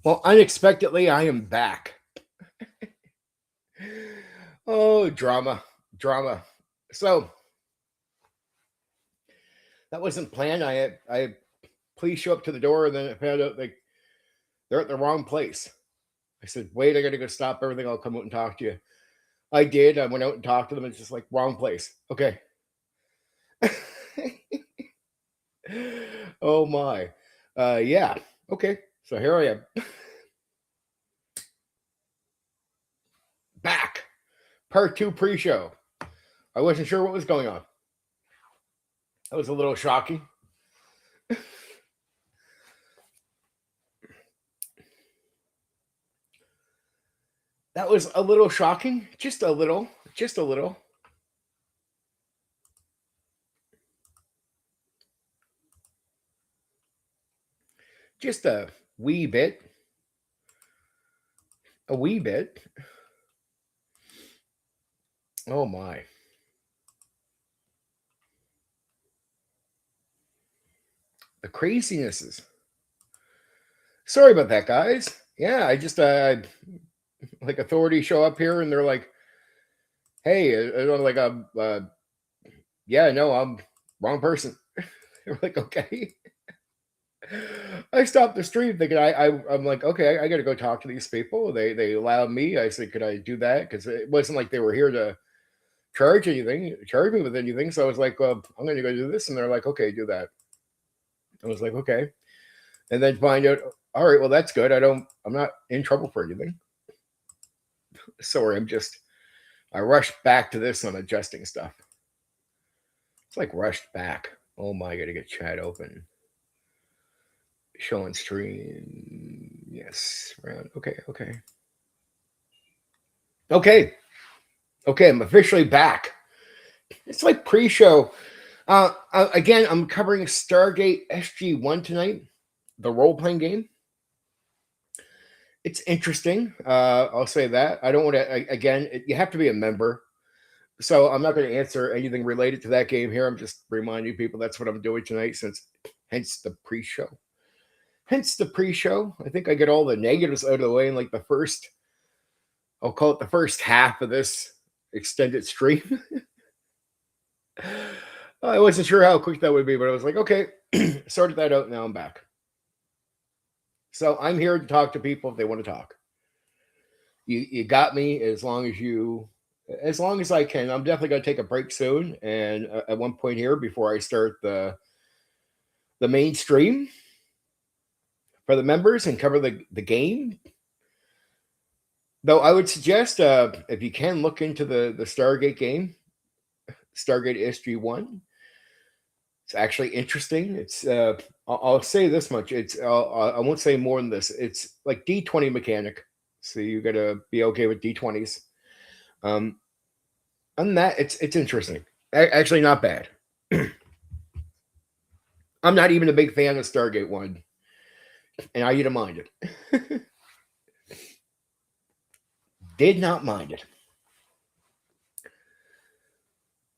Well, unexpectedly, I am back. Oh, drama. So that wasn't planned. I please show up to the door, and then I found out like they're at the wrong place. I said, wait, I gotta go stop everything. I'll come out and talk to you. I did. I went out and talked to them. It's just like wrong place. Okay. Oh my. Yeah. Okay. So here I am. Back. Part 2 pre-show. I wasn't sure what was going on. That was a little shocking. That was a little shocking. Just a little. Just a little. Just a wee bit. A wee bit. Oh my. The crazinesses. Sorry about that, guys. Yeah, I just like authorities show up here and they're like, "Hey," I'm like, yeah, no, I'm wrong person." They're like, "Okay." I stopped the stream thinking I'm like, okay, I got to go talk to these people. They allowed me. I said, could I do that? Because it wasn't like they were here to charge me with anything. So I was like, well, I'm going to go do this, and they're like, okay, do that. I was like, okay, and then find out. All right, well, that's good. I'm not in trouble for anything. Sorry, I rushed back to this on adjusting stuff. It's like rushed back. Oh my, I got to get chat open. Show on stream. Yes, round. Okay. I'm officially back. It's like pre-show. Again, I'm covering Stargate SG-1 tonight, the role-playing game. It's interesting. I'll say that. I don't want to. Again, you have to be a member, so I'm not going to answer anything related to that game here. I'm just reminding people that's what I'm doing tonight, hence the pre-show. I think I get all the negatives out of the way in like the first. I'll call it the first half of this extended stream. I wasn't sure how quick that would be, but I was like, okay, sorted that out. Now I'm back. So I'm here to talk to people if they want to talk. You got me as long as I can. I'm definitely going to take a break soon. And at one point here, before I start the mainstream for the members and cover the game, though I would suggest if you can look into the Stargate game, Stargate SG-1. It's actually interesting. It's I'll say this much. It's I won't say more than this. It's like D20 mechanic, so you got to be okay with D20s. And that it's interesting. Actually, not bad. I'm not even a big fan of Stargate 1, and I didn't mind it. Did not mind it.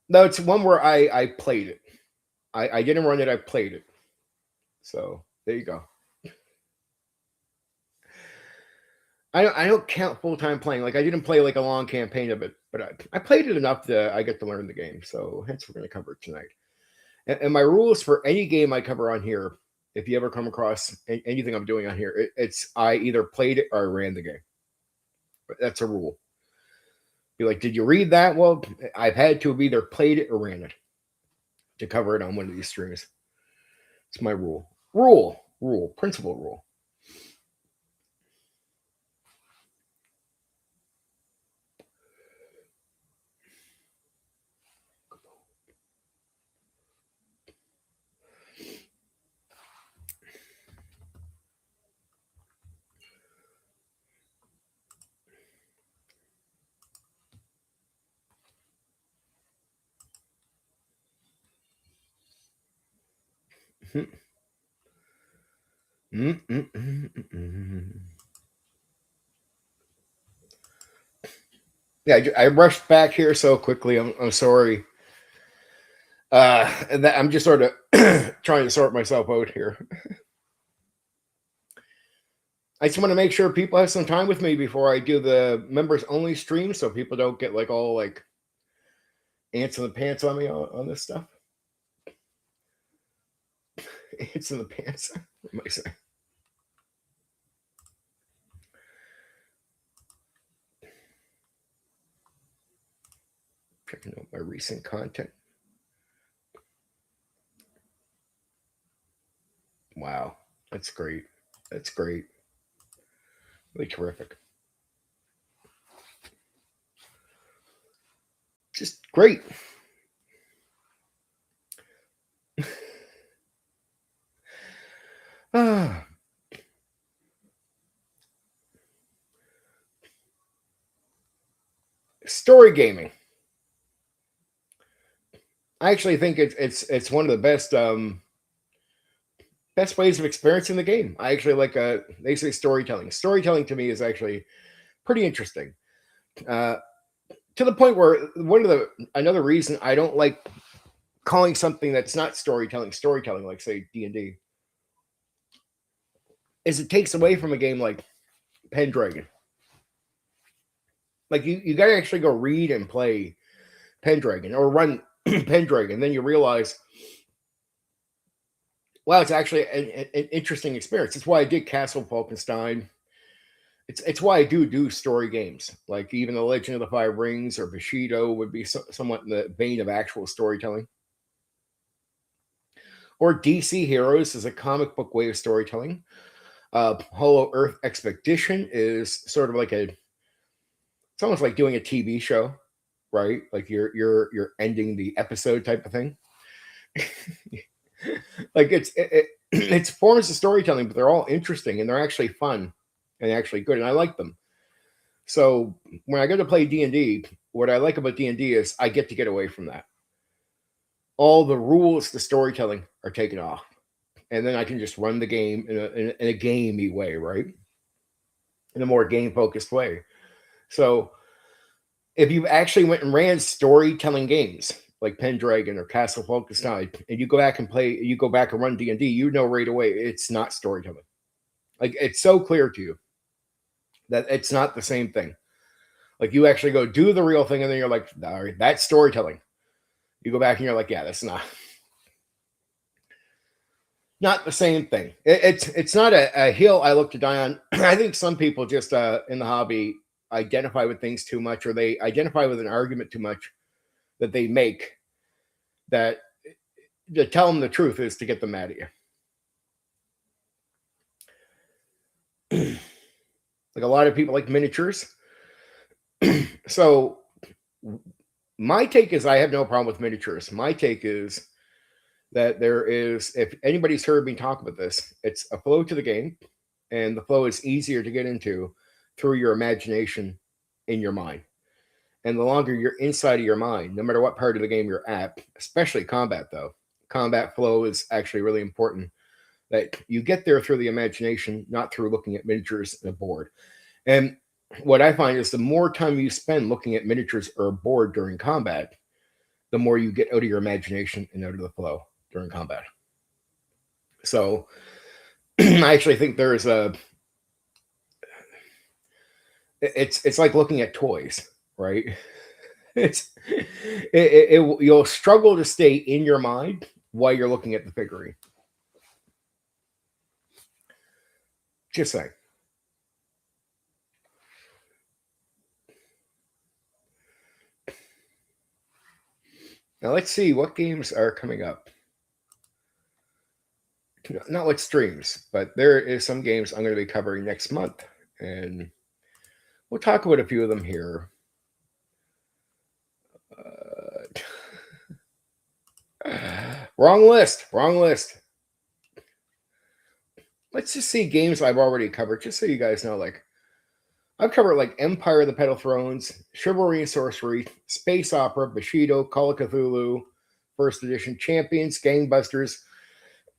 No, it's one where I played it. I didn't run it. I played it. So there you go. I don't count full time playing. Like I didn't play like a long campaign of it, but I played it enough that I get to learn the game. So hence we're going to cover it tonight. And my rules for any game I cover on here, if you ever come across anything I'm doing on here, it's I either played it or I ran the game. That's a rule. Be like, did you read that? Well, I've had to have either played it or ran it to cover it on one of these streams. It's my rule. Principle rule. Yeah, I rushed back here so quickly. I'm sorry. I'm just sort of trying to sort myself out here. I just want to make sure people have some time with me before I do the members only stream, so people don't get like all like ants in the pants on me on this stuff. Ants in the pants. What am I saying? Checking out my recent content. Wow, that's great. That's great. Really terrific. Just great. Story gaming. I actually think it's one of the best ways of experiencing the game. I actually like they say storytelling. Storytelling to me is actually pretty interesting. To the point where another reason I don't like calling something that's not storytelling, like say D&D, is it takes away from a game like Pendragon. Like you got to actually go read and play Pendragon or run Pendragon, then you realize, wow, it's actually an interesting experience. It's why I did Castle Falkenstein. It's why I do story games, like even the Legend of the Five Rings or Bushido would be somewhat in the vein of actual storytelling. Or DC Heroes is a comic book way of storytelling. Hollow Earth Expedition is sort of like it's almost like doing a TV show, right? Like you're ending the episode type of thing. Like it's forms of storytelling, but they're all interesting and they're actually fun and actually good, and I like them. So when I go to play D&D, what I like about D&D is I get to get away from that. All the rules to storytelling are taken off, and then I can just run the game in a gamey way, right? In a more game focused way. So if you actually went and ran storytelling games like Pendragon or Castle Falkenstein, and you go back and run D&D, you know right away it's not storytelling. Like it's so clear to you that it's not the same thing. Like you actually go do the real thing, and then you're like, all right, that's storytelling. You go back and you're like, yeah, that's not the same thing. It's not a hill I look to die on. I think some people just in the hobby identify with things too much, or they identify with an argument too much that they make, that to tell them the truth is to get them mad at you. Like a lot of people like miniatures. So my take is I have no problem with miniatures. My take is that there is, if anybody's heard me talk about this, it's a flow to the game, and the flow is easier to get into through your imagination in your mind. And the longer you're inside of your mind, no matter what part of the game you're at, especially combat though, combat flow is actually really important, that you get there through the imagination, not through looking at miniatures and a board. And what I find is the more time you spend looking at miniatures or a board during combat, the more you get out of your imagination and out of the flow during combat. So I actually think there's it's like looking at toys, right? You'll struggle to stay in your mind while you're looking at the figurine. Just saying. Now let's see what games are coming up. Not what streams, but there is some games I'm going to be covering next month, and we'll talk about a few of them here. Wrong list. Let's just see games I've already covered, just so you guys know. Like, I've covered like Empire of the Petal Thrones, Chivalry and Sorcery, Space Opera, Bushido, Call of Cthulhu, First Edition, Champions, Gangbusters.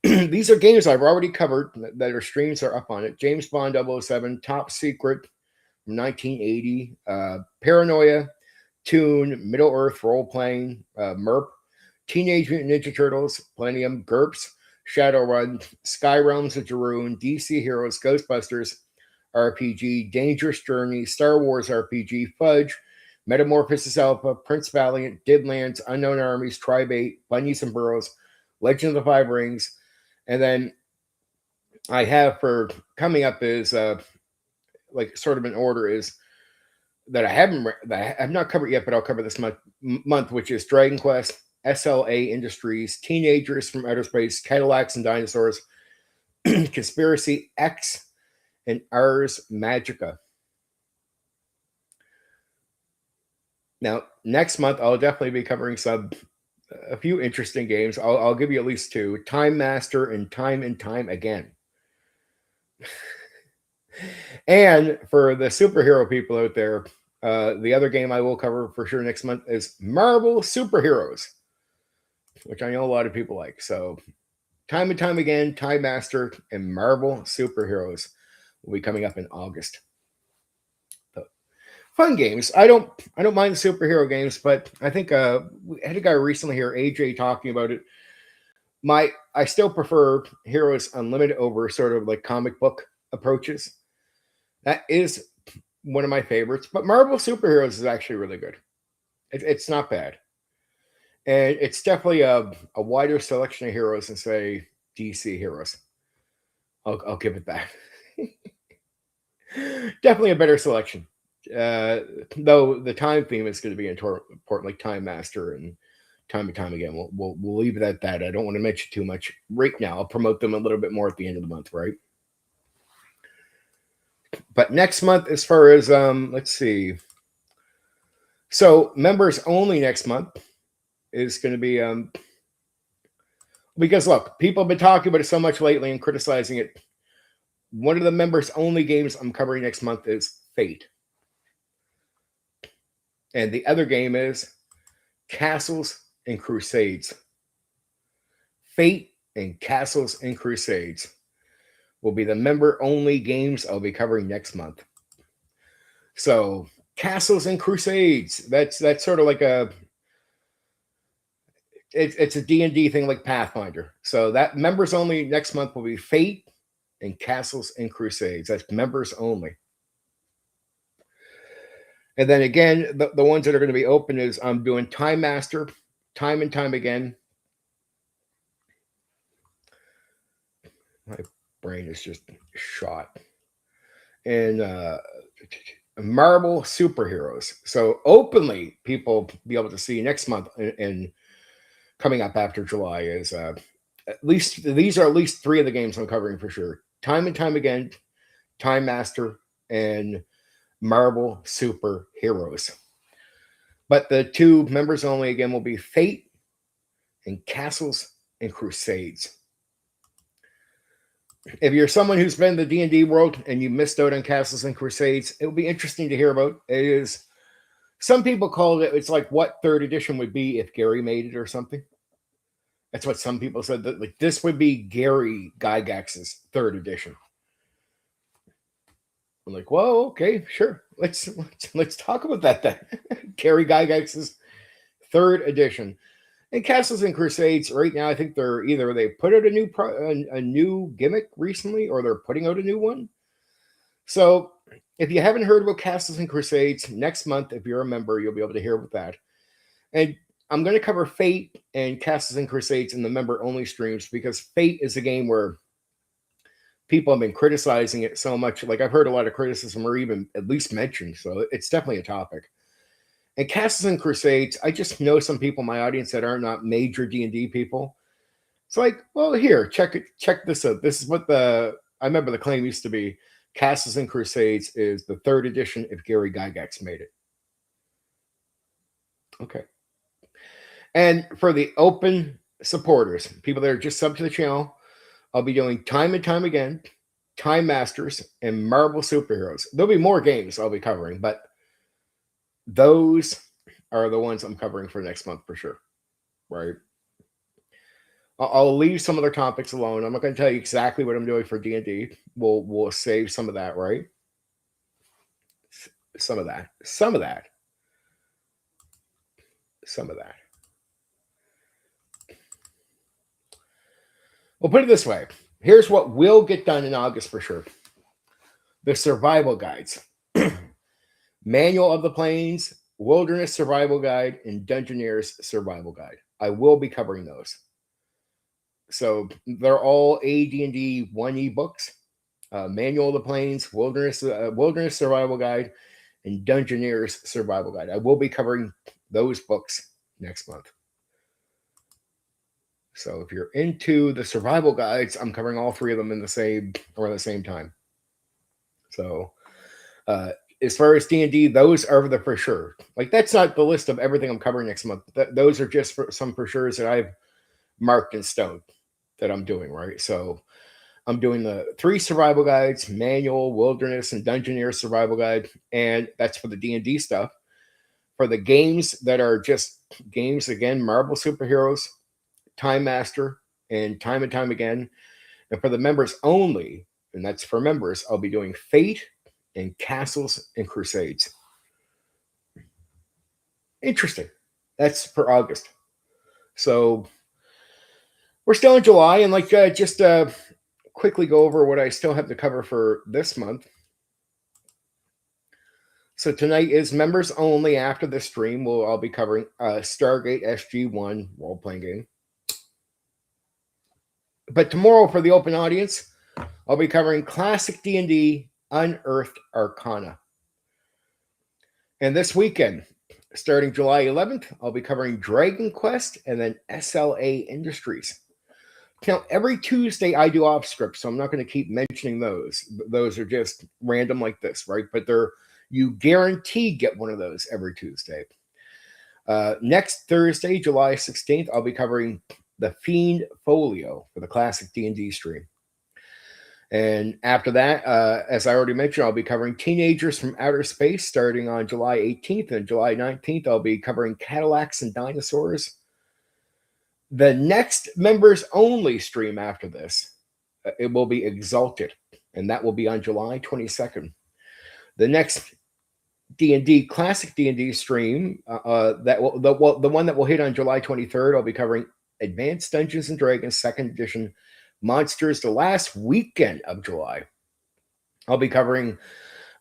These are games I've already covered that are streams are up on it. James Bond 007, Top Secret from 1980, Paranoia, Toon, Middle Earth Role Playing, MERP, Teenage Mutant Ninja Turtles, GURPS, Shadowrun, Sky Realms of Jarun, DC Heroes, Ghostbusters, RPG, Dangerous Journey, Star Wars RPG, Fudge, Metamorphosis Alpha, Prince Valiant, Didlands, Unknown Armies, Tribe 8, Bunnies and Burrows, Legend of the Five Rings, and then I have for coming up is like sort of an order is that I have not covered yet, but I'll cover this month, which is Dragon Quest, SLA Industries, Teenagers from Outer Space, Cadillacs and Dinosaurs, Conspiracy X, and Ars Magica. Now, next month, I'll definitely be covering a few interesting games. I'll give you at least two: Time Master and Time Again. And for the superhero people out there, the other game I will cover for sure next month is Marvel Superheroes, which I know a lot of people like. So Time Again, Time Master, and Marvel Superheroes will be coming up in August. So, fun games. I don't mind the superhero games, but I think we had a guy recently here, AJ, talking about it. I still prefer Heroes Unlimited over sort of like comic book approaches. That is one of my favorites, but Marvel Superheroes is actually really good. It's not bad. And it's definitely a wider selection of heroes than, say, DC heroes. I'll give it that. Definitely a better selection. Though the time theme is going to be important, like Time Master and Time Again. We'll leave it at that. I don't want to mention too much right now. I'll promote them a little bit more at the end of the month, right? But next month, as far as let's see. So members only next month is going to be because look, people have been talking about it so much lately and criticizing it. One of the members only games I'm covering next month is Fate. And the other game is Castles and Crusades. Fate and Castles and Crusades will be the member-only games I'll be covering next month. So, Castles and Crusades, that's sort of like it's a D&D thing like Pathfinder. So that members only next month will be Fate and Castles and Crusades. That's members only. And then again, the ones that are going to be open is I'm doing Time Master, Time Again. My brain is just shot. And Marvel Superheroes. So openly, people be able to see next month and coming up after July is at least these are at least three of the games I'm covering for sure. Time Again, Time Master, and Marvel Superheroes. But the two members only again will be Fate and Castles and Crusades. If you're someone who's been in the D&D world and you missed out on Castles and Crusades, it will be interesting to hear about. It is, some people call it, it's like what third edition would be if Gary made it or something. That's what some people said, that like this would be Gary Gygax's third edition. I'm like, whoa, okay, sure. Let's talk about that then. Gary Gygax's third edition. And Castles and Crusades, right now, I think they're either they put out a new gimmick recently, or they're putting out a new one. So if you haven't heard about Castles and Crusades, next month, if you're a member, you'll be able to hear about that. And I'm going to cover Fate and Castles and Crusades in the member-only streams, because Fate is a game where people have been criticizing it so much. Like, I've heard a lot of criticism, or even at least mentioned, so it's definitely a topic. And Castles and Crusades, I just know some people in my audience that are not major D&D people. It's like, well, here, check this out. This is what I remember the claim used to be. Castles and Crusades is the third edition if Gary Gygax made it. Okay. And for the open supporters, people that are just sub to the channel, I'll be doing Time Again, Time Masters, and Marvel Superheroes. There'll be more games I'll be covering, but those are the ones I'm covering for next month for sure, right? I'll leave some other topics alone. I'm not going to tell you exactly what I'm doing for D&D. We'll save some of that, right? Some of that. We'll put it this way. Here's what will get done in August for sure. the survival guides. Manual of the Plains, Wilderness Survival Guide, and Dungeoneer's Survival Guide. I will be covering those. So they're all AD&D 1E books. Manual of the Plains, Wilderness Survival Guide, and Dungeoneer's Survival Guide. I will be covering those books next month. So if you're into the survival guides, I'm covering all three of them around the same time. So as far as D&D, those are the for sure. Like, that's not the list of everything I'm covering next month. Those are just some for sures that I've marked in stone that I'm doing, right? So I'm doing the 3 survival guides: Manual, Wilderness, and Dungeoneer Survival Guide. And that's for the D&D stuff. For the games that are just games, again, Marvel Superheroes, Time Master, and Time Again. And for the members only, and that's for members, I'll be doing Fate and Castles and Crusades. Interesting. That's for August. So we're still in July, and just quickly go over what I still have to cover for this month. So tonight is members only. After the stream, I'll be covering Stargate SG-1 role-playing game. But tomorrow, for the open audience, I'll be covering Classic D&D Unearthed Arcana. And this weekend, starting July 11th, I'll be covering Dragon Quest and then SLA Industries. Now, every Tuesday I do off script, so I'm not going to keep mentioning those. Those are just random like this, right? But you guarantee get one of those every Tuesday. Next Thursday, July 16th, I'll be covering the Fiend Folio for the Classic D&D stream. And after that, as I already mentioned, I'll be covering Teenagers from Outer Space starting on July 18th. And July 19th, I'll be covering Cadillacs and Dinosaurs. The next members only stream after this, it will be Exalted, and that will be on July 22nd. The next D&D Classic D&D stream, the one that will hit on July 23rd, I'll be covering Advanced Dungeons and Dragons 2nd Edition Monsters the last weekend of July. I'll be covering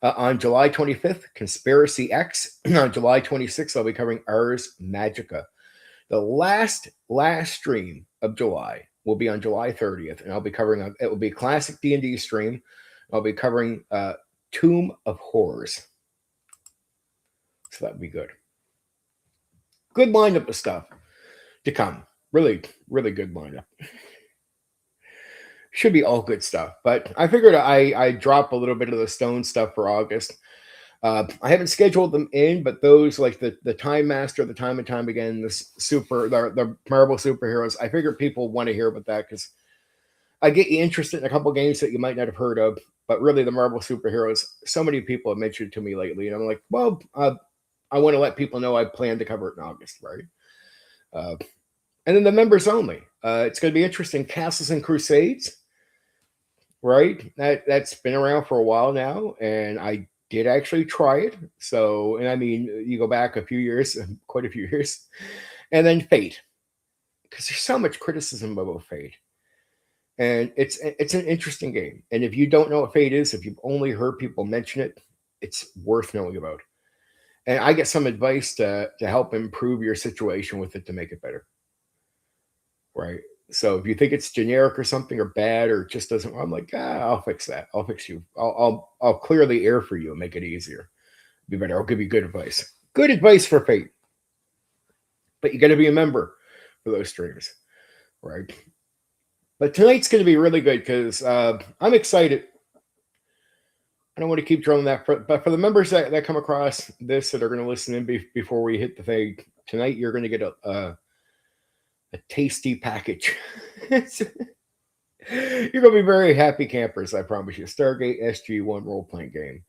on July 25th Conspiracy X. On July 26th, I'll be covering Ars Magica. The last stream of July will be on July 30th, and I'll be covering it will be a Classic D&D stream. I'll be covering Tomb of Horrors. So that would be good. Good lineup of stuff to come. Really, really good lineup. Should be all good stuff. But I figured I drop a little bit of the stone stuff for August. I haven't scheduled them in, but those like the Time Master, the Time and Time Again, the Marvel Superheroes, I figured people want to hear about that because I get you interested in a couple games that you might not have heard of. But really, the Marvel Superheroes, so many people have mentioned it to me lately, and I'm like, well, I want to let people know I plan to cover it in August, right? And then the members only. It's going to be interesting. Castles and Crusades, right? That's been around for a while now, and I did actually try it. So, and I mean, you go back a few years, quite a few years, and then Fate, because there's so much criticism about Fate, and it's an interesting game. And if you don't know what Fate is, if you've only heard people mention it, it's worth knowing about. And I get some advice to help improve your situation with it to make it better, right? So if you think it's generic or something or bad or just doesn't, I'm like, I'll fix that. I'll fix you. I'll clear the air for you and make it easier. Be better. I'll give you good advice. Good advice for Fate. But you got to be a member for those streams, right? But tonight's going to be really good because I'm excited. I don't want to keep drawing that, but for the members that come across this that are going to listen in before we hit the thing tonight, you're going to get a tasty package. You're going to be very happy campers, I promise you. Stargate SG-1 role-playing game.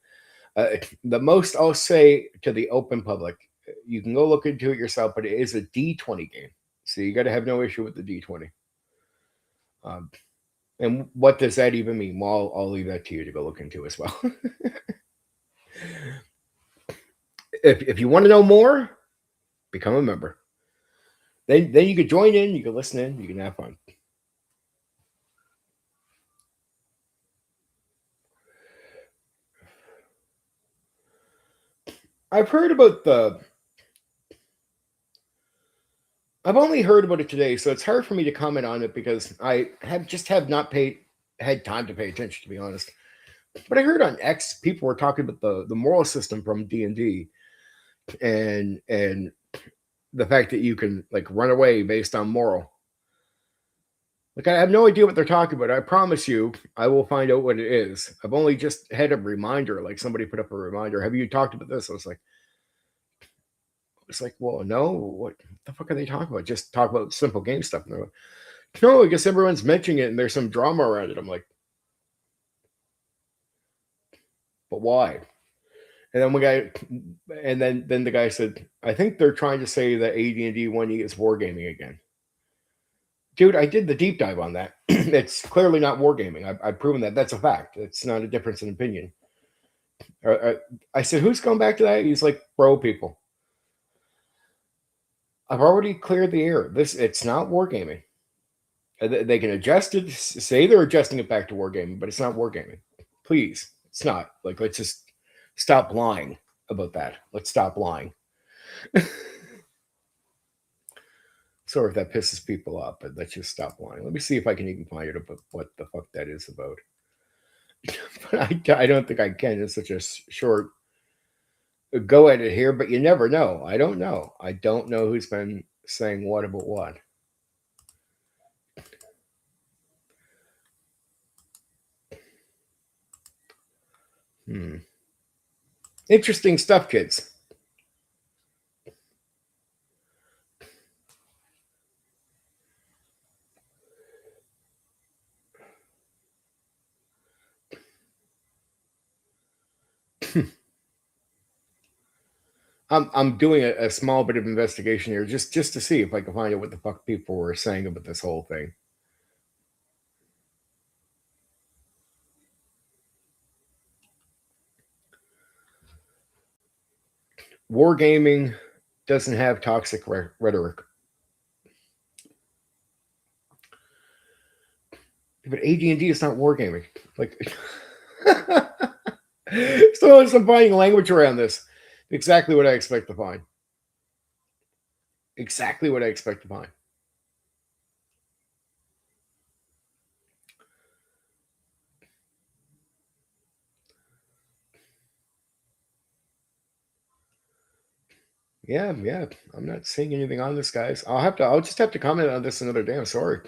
The most I'll say to the open public, you can go look into it yourself, but it is a D20 game. So you got to have no issue with the D20. And what does that even mean? Well, I'll leave that to you to go look into as well. If you want to know more, become a member. Then you can join in, you can listen in, you can have fun. I've heard about I've only heard about it today, so it's hard for me to comment on it because I have not had time to pay attention, to be honest. But I heard on X people were talking about the moral system from D&D and the fact that you can like run away based on moral. Like I have no idea what they're talking about. I promise you, I will find out what it is. I've only just had a reminder, like somebody put up a reminder. Have you talked about this? I was like, well, no. What the fuck are they talking about? Just talk about simple game stuff. And they're like, no, I guess everyone's mentioning it, and there's some drama around it. I'm like, but why? And then the guy said, I think they're trying to say that AD&D 1E is wargaming again. Dude, I did the deep dive on that. It's clearly not wargaming. I've proven that. That's a fact. It's not a difference in opinion. I said, who's going back to that? He's like, bro, people. I've already cleared the air. It's not wargaming. They can adjust it, say they're adjusting it back to wargaming, but it's not wargaming. Please, it's not. Like, let's just stop lying about that. Let's stop lying. Sorry if that pisses people off, but let's just stop lying. Let me see if I can even find it about what the fuck that is about. But I don't think I can. It's such a short go at it here, but you never know. I don't know. I don't know who's been saying what about what. Interesting stuff, kids. I'm doing a small bit of investigation here just to see if I can find out what the fuck people were saying about this whole thing. Wargaming doesn't have toxic rhetoric. But AD&D is not wargaming. Like, so as I'm finding language around this, exactly what I expect to find. Exactly what I expect to find. Yeah. I'm not seeing anything on this, guys. I'll just have to comment on this another day. I'm sorry.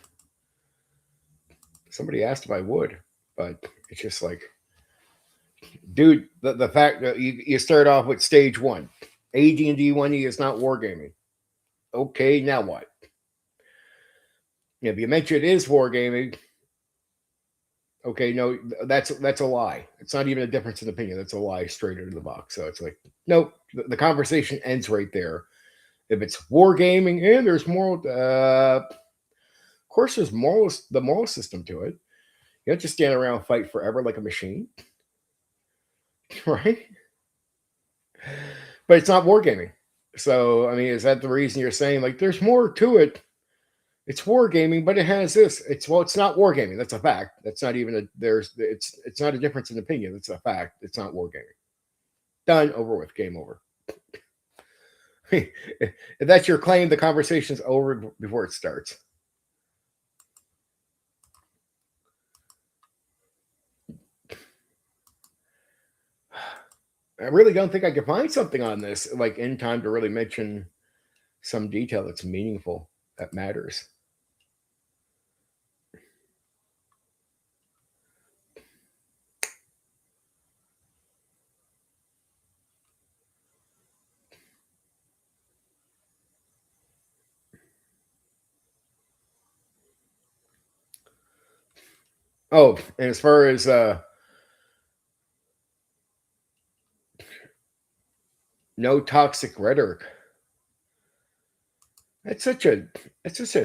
Somebody asked if I would, but it's just like, dude, the fact that you start off with stage one. AD&D 1E is not wargaming. Okay, now what? If you mention it is wargaming, okay, no, that's a lie. It's not even a difference in opinion. That's a lie straight out of the box. So it's like, nope, the conversation ends right there. If it's wargaming and there's moral, of course, there's the moral system to it. You don't just stand around and fight forever like a machine, right? But it's not wargaming. So, I mean, is that the reason you're saying like there's more to it? It's wargaming, but it has this. It's not wargaming. That's a fact. That's not even it's not a difference in opinion. It's a fact. It's not wargaming. Done, over with, game over. If that's your claim, the conversation's over before it starts. I really don't think I can find something on this like in time to really mention some detail that's meaningful, that matters. Oh, and as far as no toxic rhetoric, that's such a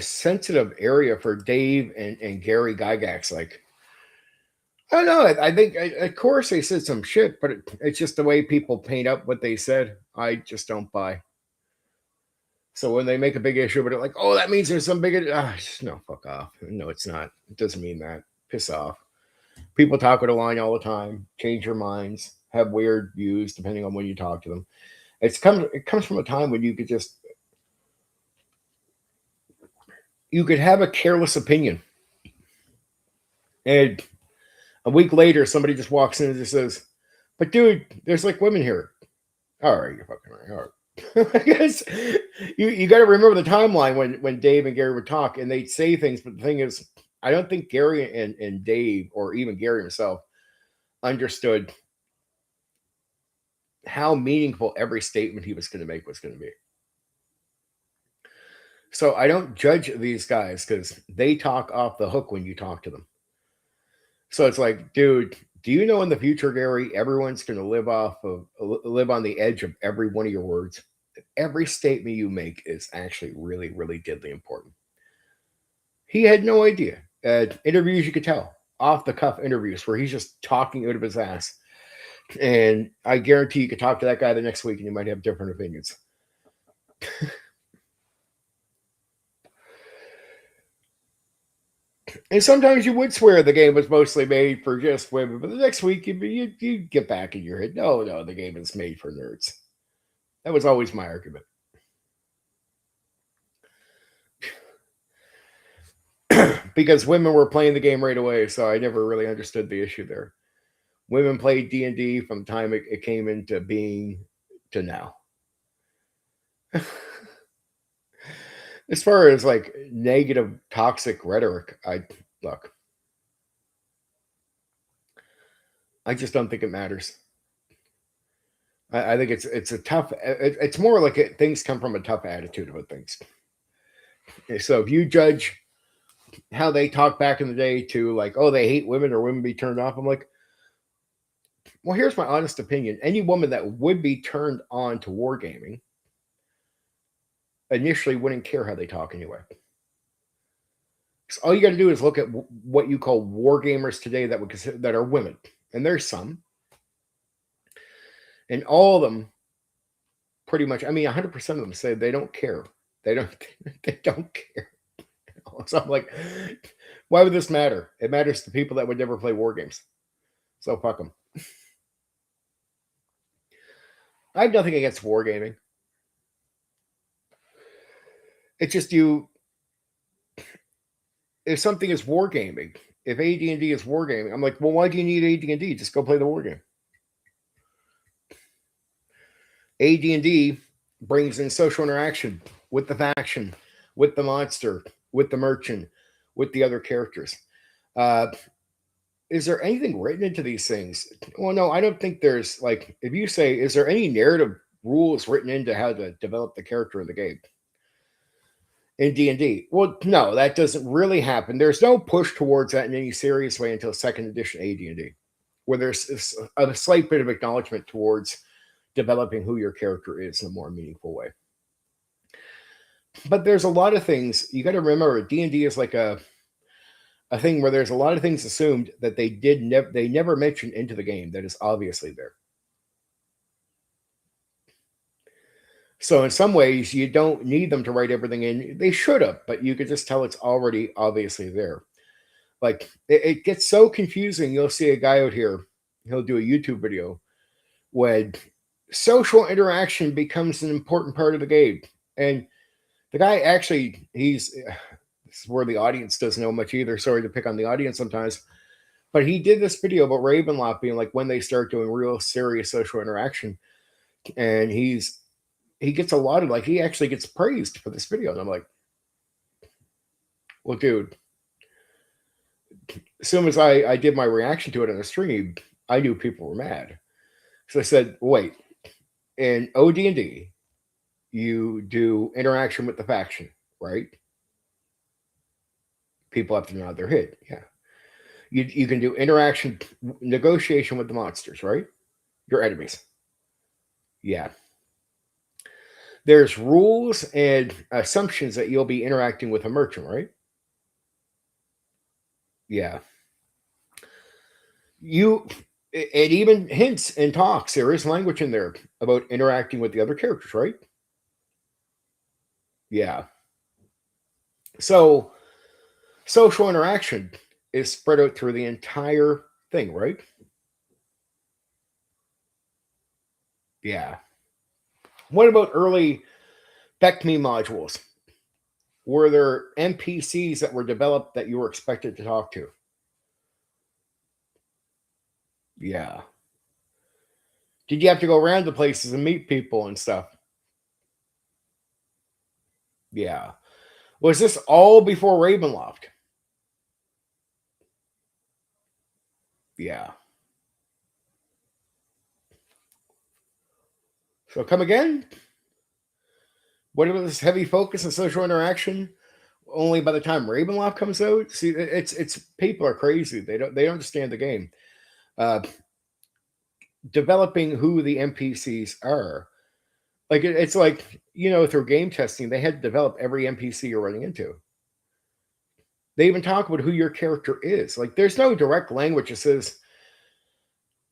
sensitive area for Dave and Gary Gygax. Like, I don't know. I think, of course, they said some shit, but it's just the way people paint up what they said. I just don't buy. So when they make a big issue about it, like, oh, that means there's some big, no, fuck off. No, it's not. It doesn't mean that. Piss off. People talk with a line all the time, change their minds, have weird views depending on when you talk to them. It comes from a time when you could have a careless opinion, and a week later somebody just walks in and just says, "But dude, there's like women here." All right, you're fucking right. All right. I guess you got to remember the timeline when Dave and Gary would talk and they'd say things, but the thing is, I don't think Gary and Dave, or even Gary himself, understood how meaningful every statement he was going to make was going to be. So I don't judge these guys because they talk off the hook when you talk to them. So it's like, dude, do you know in the future, Gary, everyone's going to live on the edge of every one of your words? Every statement you make is actually really, really deadly important. He had no idea. Interviews, you could tell, off the cuff interviews where he's just talking out of his ass. And I guarantee you could talk to that guy the next week and you might have different opinions. And sometimes you would swear the game was mostly made for just women, but the next week you get back in your head, no, the game is made for nerds. That was always my argument. Because women were playing the game right away, so I never really understood the issue there. Women played D&D from the time it came into being to now. As far as like negative, toxic rhetoric, I just don't think it matters. I think it's a tough. It's more like things come from a tough attitude about things. So if you judge how they talk back in the day to like, oh, they hate women or women be turned off, I'm like, well, here's my honest opinion. Any woman that would be turned on to wargaming initially wouldn't care how they talk anyway. So all you got to do is look at what you call wargamers today that are women, and there's some, and all of them, pretty much. I mean, 100% of them say they don't care. They don't care. So I'm like, why would this matter? It matters to people that would never play war games. So fuck them. I have nothing against wargaming. It's just if something is wargaming, if AD&D is wargaming, I'm like, well, why do you need AD&D? Just go play the wargame. AD&D brings in social interaction with the faction, with the monster, with the merchant, with the other characters. Is there anything written into these things? Well, no, I don't think there's like, if you say, is there any narrative rules written into how to develop the character of the game in D&D? Well, no, that doesn't really happen. There's no push towards that in any serious way until second edition AD&D, where there's a slight bit of acknowledgement towards developing who your character is in a more meaningful way. But there's a lot of things you got to remember. D&D is like a thing where there's a lot of things assumed that they never mentioned into the game that is obviously there. So in some ways, you don't need them to write everything in. They should have, but you could just tell it's already obviously there. Like it gets so confusing. You'll see a guy out here, he'll do a YouTube video when social interaction becomes an important part of the game. And the guy actually, this is where the audience doesn't know much either. Sorry to pick on the audience sometimes. But he did this video about Ravenloft being like when they start doing real serious social interaction. And he gets a lot of he actually gets praised for this video. And I'm like, well, dude, as soon as I did my reaction to it on the stream, I knew people were mad. So I said, wait, in OD&D, you do interaction with the faction, right? People have to nod their head. Yeah. You can do interaction, negotiation with the monsters, right? Your enemies. Yeah. There's rules and assumptions that you'll be interacting with a merchant, right? Yeah. It even hints and talks. There is language in there about interacting with the other characters, right? Yeah. So social interaction is spread out through the entire thing, right? Yeah. What about early BECME modules? Were there NPCs that were developed that you were expected to talk to? Yeah. Did you have to go around to places and meet people and stuff? Yeah. Was this all before Ravenloft? Yeah. So come again? What about this heavy focus on social interaction? Only by the time Ravenloft comes out? See, it's people are crazy. They don't understand the game. Uh, Developing who the NPCs are. Like it's like, through game testing, they had to develop every NPC you're running into. They even talk about who your character is. Like there's no direct language that says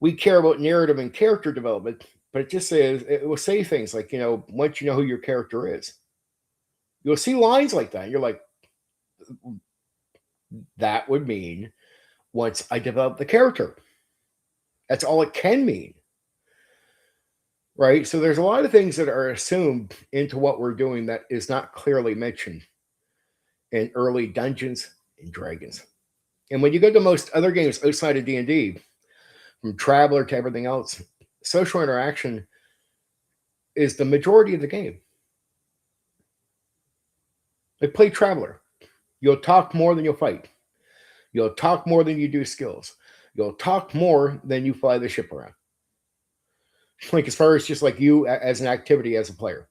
we care about narrative and character development, but it just says it will say things like, once you know who your character is. You'll see lines like that. And you're like, that would mean once I develop the character. That's all it can mean. Right? So there's a lot of things that are assumed into what we're doing that is not clearly mentioned in early Dungeons and Dragons. And when you go to most other games outside of D&D, from Traveler to everything else, social interaction is the majority of the game. Like play Traveler. You'll talk more than you'll fight. You'll talk more than you do skills. You'll talk more than you fly the ship around. Like as far as just like you as an activity as a player.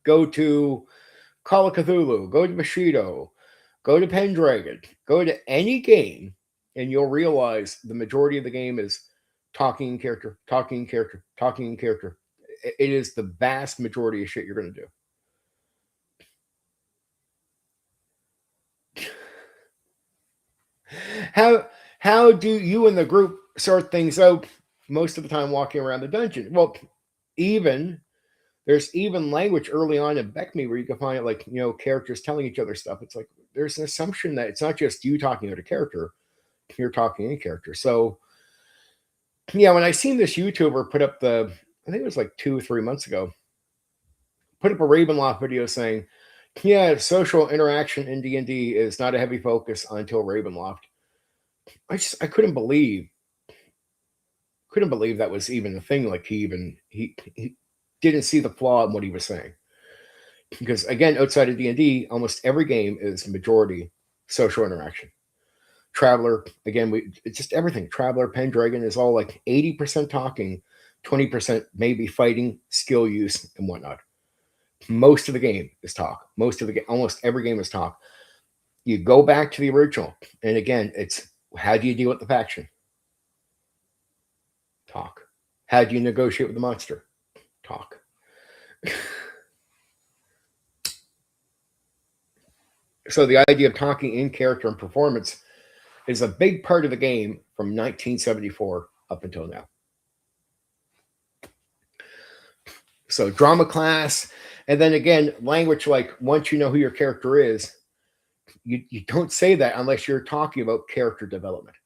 Go to Call of Cthulhu, go to Bushido, go to Pendragon, go to any game, and you'll realize the majority of the game is talking in character, talking in character, talking in character. It is the vast majority of shit you're going to do. How do you and the group sort things out most of the time walking around the dungeon? Well, there's even language early on in BECME where you can find like, characters telling each other stuff. It's like there's an assumption that it's not just you talking about a character, you're talking in character. So yeah, when I seen this YouTuber put up I think it was like 2 or 3 months ago, put up a Ravenloft video saying, yeah, social interaction in D&D is not a heavy focus until Ravenloft. I couldn't believe that was even a thing. Like he didn't see the flaw in what he was saying. Because again, outside of D&D, almost every game is majority social interaction. Traveler, again, it's just everything. Traveler, Pendragon is all like 80% talking, 20% maybe fighting, skill use, and whatnot. Most of the game is talk. Almost every game is talk. You go back to the original, and again, it's how do you deal with the faction? Talk. How do you negotiate with the monster? Talk. So the idea of talking in character and performance is a big part of the game from 1974 up until now. So drama class, and then again, language like once you know who your character is, you don't say that unless you're talking about character development.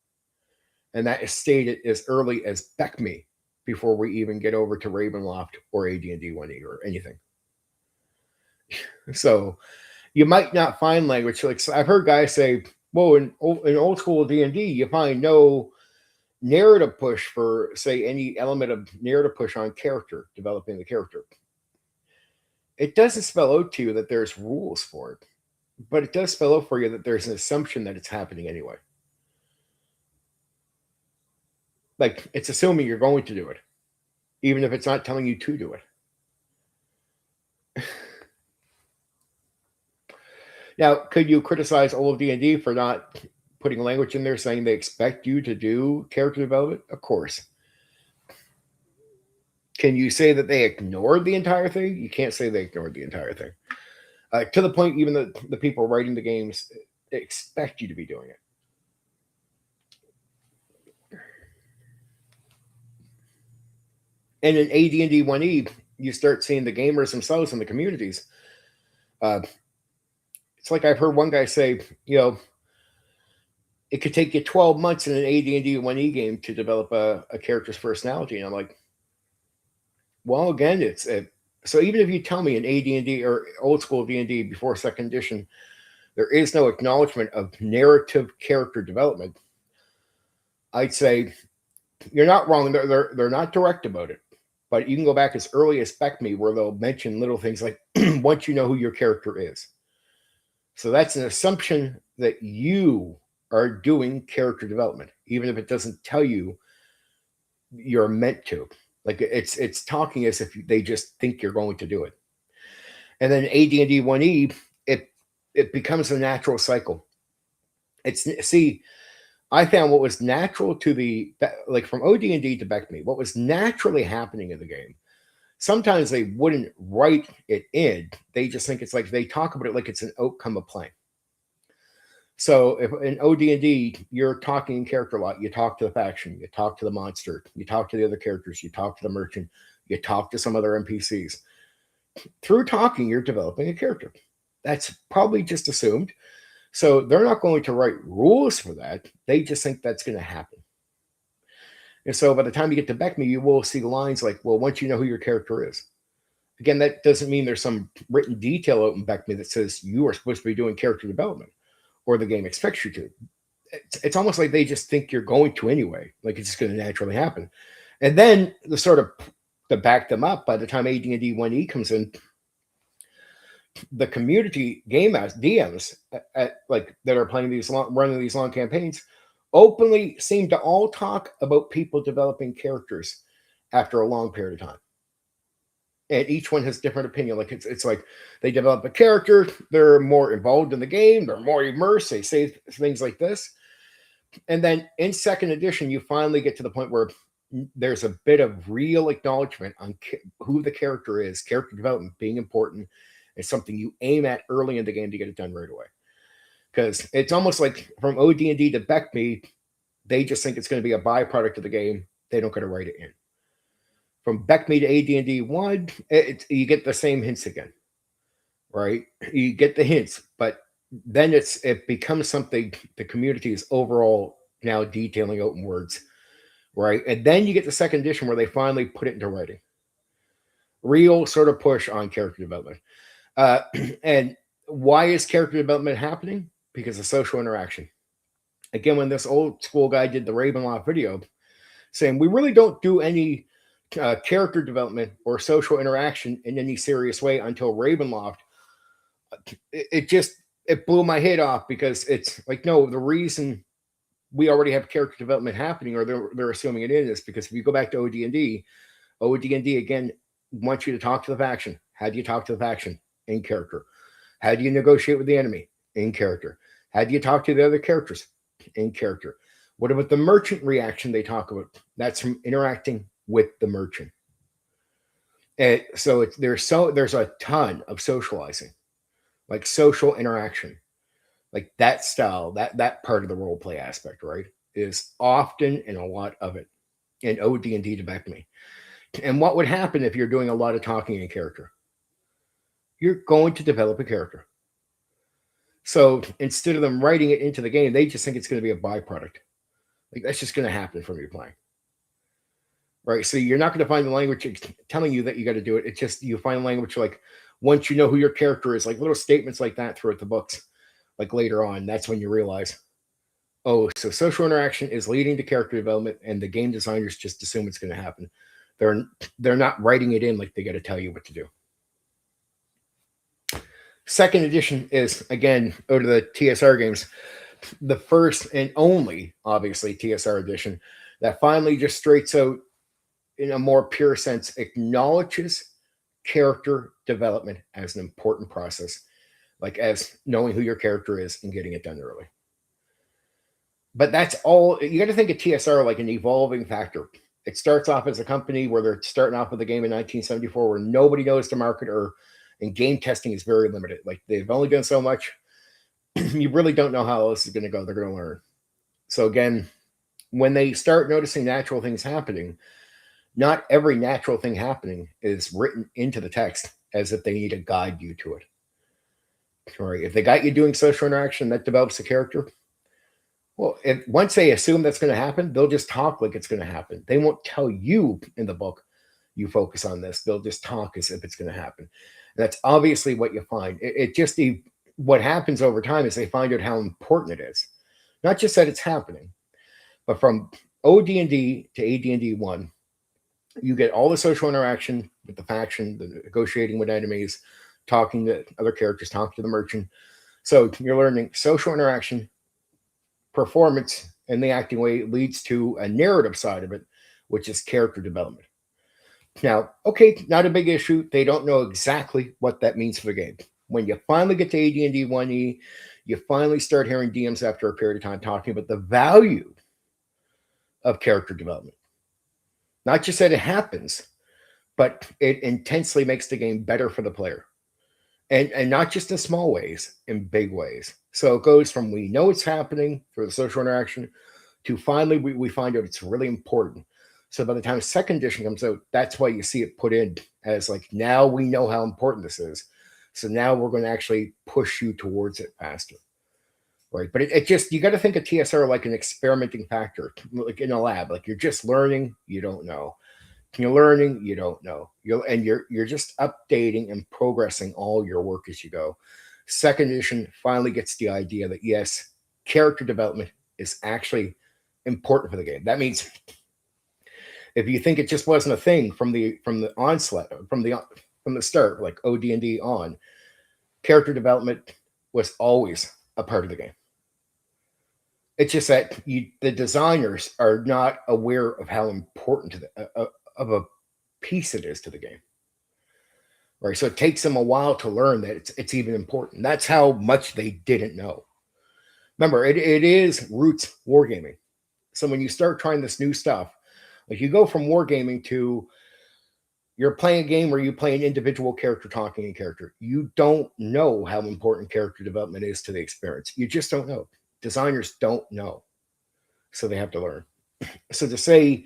And that is stated as early as BECME before we even get over to Ravenloft or AD&D 1E or anything. So you might not find language. Like I've heard guys say, well, in old school D&D, you find no narrative push for, say, any element of narrative push on character, developing the character. It doesn't spell out to you that there's rules for it, but it does spell out for you that there's an assumption that it's happening anyway. Like it's assuming you're going to do it, even if it's not telling you to do it. Now, could you criticize old D&D for not putting language in there saying they expect you to do character development? Of course. Can you say that they ignored the entire thing? You can't say they ignored the entire thing. To the point, even the people writing the games expect you to be doing it. And in AD&D 1E, you start seeing the gamers themselves in the communities. It's like I've heard one guy say, it could take you 12 months in an AD&D 1E game to develop a character's personality. And I'm like, well, again, So even if you tell me in AD&D or old school D&D before second edition, there is no acknowledgement of narrative character development, I'd say you're not wrong. They're not direct about it, but you can go back as early as Spec Me, where they'll mention little things like once you know who your character is. So that's an assumption that you are doing character development, even if it doesn't tell you you're meant to. Like it's talking as if they just think you're going to do it. And then AD&D 1E, it becomes a natural cycle. See, I found what was natural to like from OD&D to BECME, what was naturally happening in the game. Sometimes they wouldn't write it in. They just think it's like they talk about it like it's an outcome of playing. So if in OD&D you're talking in character a lot, you talk to the faction, you talk to the monster, you talk to the other characters, you talk to the merchant, you talk to some other NPCs. Through talking, you're developing a character. That's probably just assumed. So they're not going to write rules for that. They just think that's going to happen. And so by the time you get to BECME, you will see lines like, well, once you know who your character is. Again, that doesn't mean there's some written detail out in BECME that says you are supposed to be doing character development or the game expects you to. It's almost like they just think you're going to anyway. Like it's just going to naturally happen. And then the sort of to back them up, by the time AD&D 1E comes in, the community game DMs like that are playing running these long campaigns openly seem to all talk about people developing characters after a long period of time. And each one has different opinion. Like it's like they develop a character, they're more involved in the game, they're more immersed, they say things like this. And then in second edition, you finally get to the point where there's a bit of real acknowledgement on who the character is, character development being important. It's something you aim at early in the game to get it done right away. Because it's almost like from OD&D to BECME, they just think it's going to be a byproduct of the game. They don't got to write it in. From BECME to AD&D 1, you get the same hints again, right? You get the hints, but then it becomes something the community is overall now detailing out in words, right? And then you get the second edition where they finally put it into writing. Real sort of push on character development. And why is character development happening? Because of social interaction. Again, when this old school guy did the Ravenloft video saying we really don't do any character development or social interaction in any serious way until Ravenloft, it blew my head off, because it's like, no, the reason we already have character development happening, or they're assuming it is because if you go back to OD&D again wants you to talk to the faction. How do you talk to the faction? In character. How do you negotiate with the enemy? In character. How do you talk to the other characters? In character. What about the merchant reaction they talk about? That's from interacting with the merchant. And so there's a ton of socializing, like social interaction, like that style, that part of the role play aspect, right, is often in a lot of it in OD&D to BECME. And what would happen if you're doing a lot of talking in character? You're going to develop a character. So instead of them writing it into the game, they just think it's going to be a byproduct. Like that's just going to happen from your playing. Right. So you're not going to find the language telling you that you got to do it. It's just you find language like once you know who your character is, like little statements like that throughout the books. Like later on, that's when you realize, oh, so social interaction is leading to character development, and the game designers just assume it's going to happen. They're not writing it in like they got to tell you what to do. Second edition is, again, out of the TSR games, the first and only, obviously, TSR edition that finally just straights out, in a more pure sense, acknowledges character development as an important process, like as knowing who your character is and getting it done early. But that's all. You got to think of TSR like an evolving factor. It starts off as a company where they're starting off with a game in 1974 where nobody knows the market, and game testing is very limited. Like they've only done so much. You really don't know how this is going to go. They're going to learn. So again, when they start noticing natural things happening, not every natural thing happening is written into the text as if they need to guide you to it. Right? If they got you doing social interaction, that develops a character. Well, once they assume that's going to happen, they'll just talk like it's going to happen. They won't tell you in the book you focus on this. They'll just talk as if it's going to happen. That's obviously what you find. What happens over time is they find out how important it is. Not just that it's happening, but from OD&D to AD&D 1, you get all the social interaction with the faction, the negotiating with enemies, talking to other characters, talking to the merchant. So you're learning social interaction, performance, and the acting way leads to a narrative side of it, which is character development. Now, okay, not a big issue. They don't know exactly what that means for the game. When you finally get to AD&D 1E, you finally start hearing DMs after a period of time talking about the value of character development. Not just that it happens, but it intensely makes the game better for the player. And not just in small ways, in big ways. So it goes from we know it's happening through the social interaction to finally we find out it's really important. So by the time second edition comes out, that's why you see it put in as like, now we know how important this is. So now we're going to actually push you towards it faster. Right. But it just, you got to think of TSR like an experimenting factor, like in a lab, like you're just learning, you don't know. You're learning, you don't know. You're just updating and progressing all your work as you go. Second edition finally gets the idea that yes, character development is actually important for the game. That means if you think it just wasn't a thing from the onslaught, from the start, like OD&D on, character development was always a part of the game. It's just that the designers are not aware of how important of a piece it is to the game. Right. So it takes them a while to learn that it's even important. That's how much they didn't know. Remember, it is roots wargaming. So when you start trying this new stuff, like you go from wargaming to you're playing a game where you play an individual character talking in character. You don't know how important character development is to the experience. You just don't know. Designers don't know. So they have to learn. So to say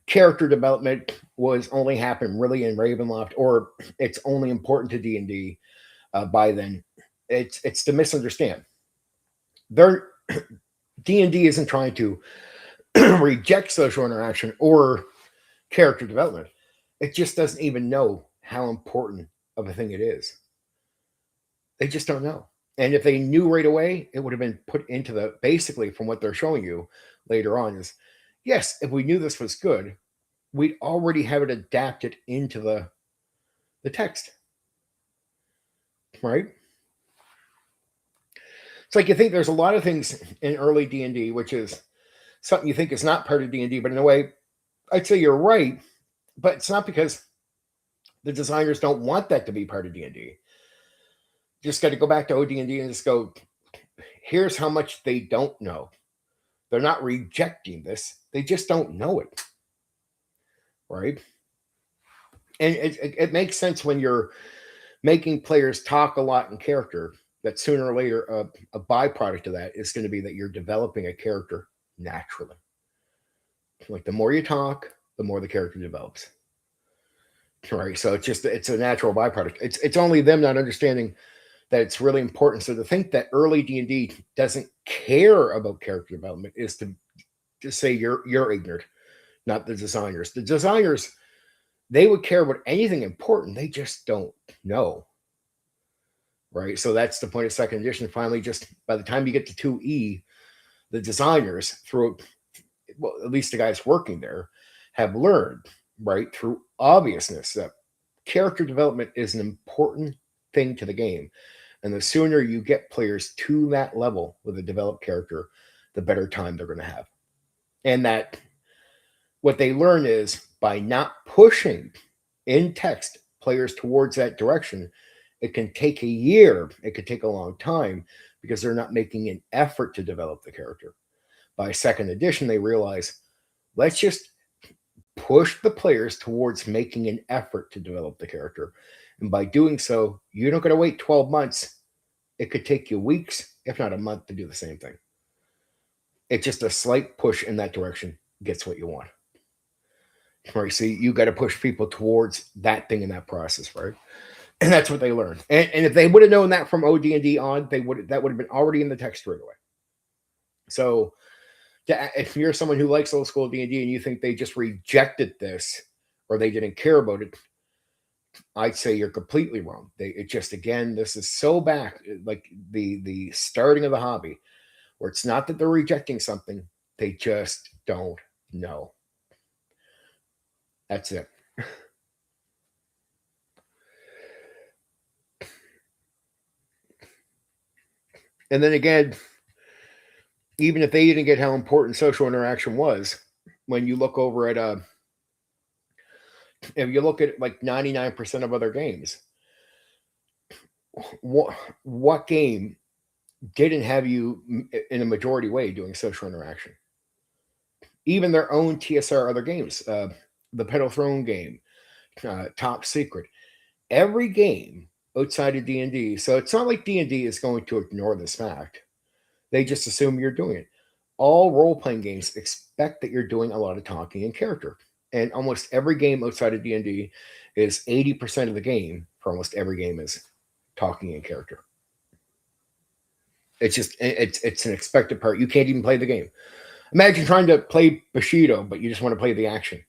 character development was only happen really in Ravenloft, or it's only important to D&D by then, it's to misunderstand. D&D isn't trying to reject social interaction or character development. It just doesn't even know how important of a thing it is. They just don't know. And if they knew right away, it would have been put into basically from what they're showing you later on is, yes, if we knew this was good, we'd already have it adapted into the text. Right? It's like you think there's a lot of things in early D&D, which is something you think is not part of D&D, but in a way, I'd say you're right, but it's not because the designers don't want that to be part of D&D. Just got to go back to OD&D and just go, here's how much they don't know. They're not rejecting this. They just don't know it. Right? And it makes sense when you're making players talk a lot in character, that sooner or later a byproduct of that is going to be that you're developing a character naturally. Like the more you talk, the more the character develops. Right? So it's a natural byproduct. It's only them not understanding that it's really important. So to think that early D&D doesn't care about character development is to say you're ignorant, not the designers. The designers, they would care about anything important. They just don't know. Right? So that's the point of second edition. Finally, just by the time you get to 2E, the designers, through, well, at least the guys working there, have learned, right, through obviousness, that character development is an important thing to the game. And the sooner you get players to that level with a developed character, the better time they're going to have. And that what they learn is by not pushing in text players towards that direction, it can take a year, it could take a long time because they're not making an effort to develop the character. By second edition, they realize, let's just push the players towards making an effort to develop the character. And by doing so, you don't got to wait 12 months. It could take you weeks, if not a month, to do the same thing. It's just a slight push in that direction gets what you want. Right? So you got to push people towards that thing in that process, right? And that's what they learned. And if they would have known that from OD&D on, that would have been already in the text right away. So if you're someone who likes old school D&D and you think they just rejected this or they didn't care about it, I'd say you're completely wrong. It just, again, this is so back, like the starting of the hobby, where it's not that they're rejecting something, they just don't know. That's it. And then again, even if they didn't get how important social interaction was, when you look over at if you look at like 99% of other games, what game didn't have you in a majority way doing social interaction? Even their own TSR other games, the Pedal Throne game, Top Secret, every game outside of D&D. So it's not like D&D is going to ignore this fact. They just assume you're doing it. All role-playing games expect that you're doing a lot of talking in character. And almost every game outside of D&D is 80% of the game for almost every game is talking in character. It's just, it's an expected part. You can't even play the game. Imagine trying to play Bushido, but you just want to play the action.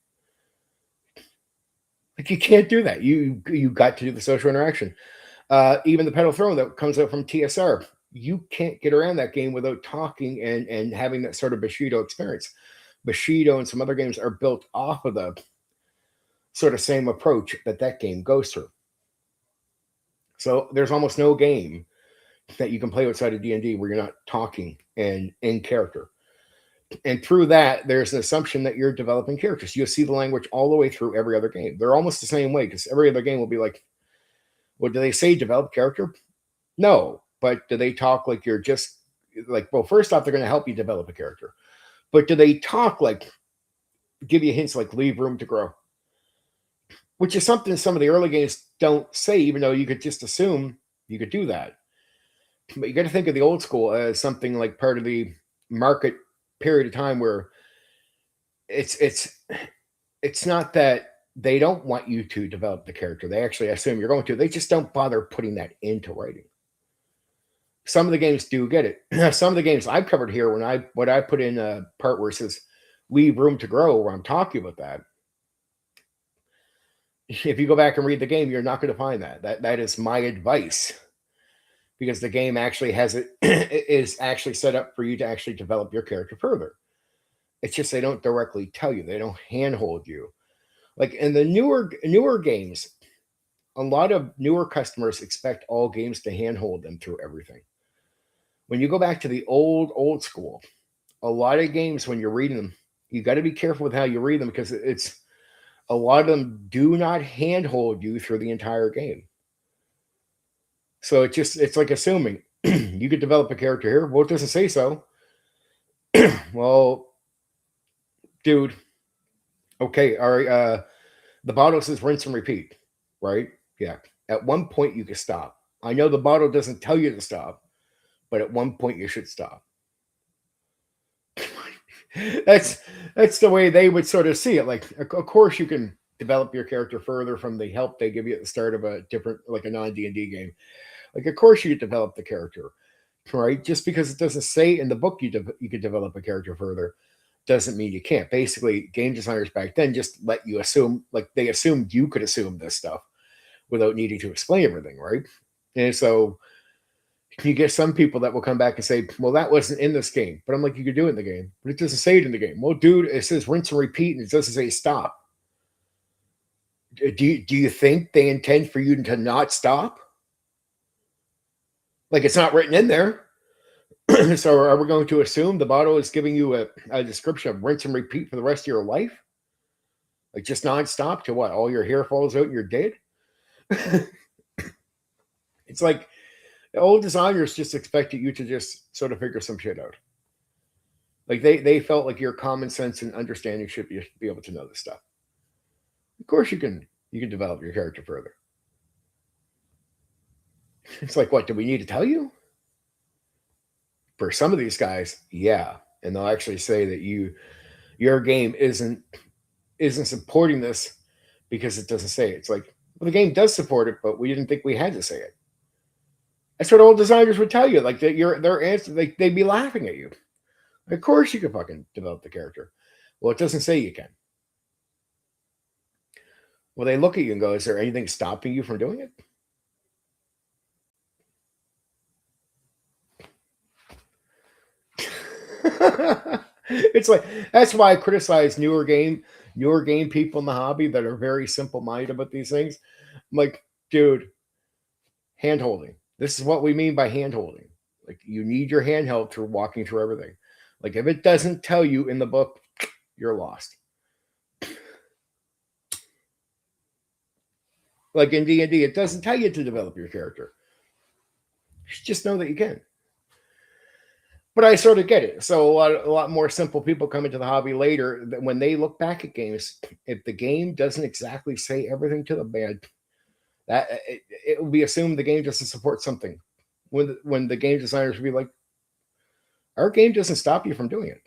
Like, you can't do that. You got to do the social interaction. Even the Pedal Throne that comes out from TSR, you can't get around that game without talking and having that sort of Bushido experience. Bushido and some other games are built off of the sort of same approach that game goes through. So there's almost no game that you can play outside of D&D where you're not talking and in character. And through that, there's an assumption that you're developing characters. You'll see the language all the way through every other game. They're almost the same way, because every other game will be like, well, do they say develop character? No. But do they talk like you're just like, well, first off, they're going to help you develop a character. But do they talk like, give you hints like leave room to grow? Which is something some of the early games don't say, even though you could just assume you could do that. But you got to think of the old school as something like part of the market period of time where it's not that they don't want you to develop the character. They actually assume you're going to. They just don't bother putting that into writing. Some of the games do get it. Some of the games I've covered here, when I put in a part where it says leave room to grow, where I'm talking about that, if you go back and read the game, you're not going to find that. That is my advice, because the game actually has it is actually set up for you to actually develop your character further. It's just they don't directly tell you. They don't handhold you. Like in the newer games, a lot of newer customers expect all games to handhold them through everything. When you go back to the old school, a lot of games, when you're reading them, you got to be careful with how you read them, because it's a lot of them do not handhold you through the entire game. So it's like assuming you could develop a character here. Well, it doesn't say so. Well, dude, okay, all right. The bottle says rinse and repeat, right? Yeah. At one point you can stop. I know the bottle doesn't tell you to stop, but at one point you should stop. That's the way they would sort of see it. Like, of course you can develop your character further from the help they give you at the start of a different, like a non-D&D game. Like, of course you develop the character, right? Just because it doesn't say in the book you could develop a character further doesn't mean you can't. Basically, game designers back then just let you assume, like they assumed you could assume this stuff without needing to explain everything, right? And so you get some people that will come back and say, well, that wasn't in this game. But I'm like, you could do it in the game, but it doesn't say it in the game. Well, dude, it says rinse and repeat, and it doesn't say stop. Do you think they intend for you to not stop? Like, it's not written in there. So are we going to assume the bottle is giving you a description of rinse and repeat for the rest of your life? Like, just nonstop to what? All your hair falls out and you're dead? It's like the old designers just expected you to just sort of figure some shit out. Like they felt like your common sense and understanding should be able to know this stuff. Of course you can develop your character further. It's like, what, do we need to tell you? For some of these guys, yeah. And they'll actually say that your game isn't supporting this because it doesn't say it. It's like, well, the game does support it, but we didn't think we had to say it. That's what old designers would tell you. Like, their answer, like, they'd be laughing at you. Of course you can fucking develop the character. Well, it doesn't say you can. Well, they look at you and go, is there anything stopping you from doing it? It's like, that's why I criticize newer game people in the hobby that are very simple minded about these things. I'm like, dude, hand holding. This is what we mean by hand holding. Like, you need your handheld through walking through everything. Like, if it doesn't tell you in the book, you're lost. Like in D&D, it doesn't tell you to develop your character. You just know that you can. But I sort of get it. So a lot more simple people come into the hobby later that when they look back at games, if the game doesn't exactly say everything to them, man, that it will be assumed the game doesn't support something. When the game designers will be like, our game doesn't stop you from doing it.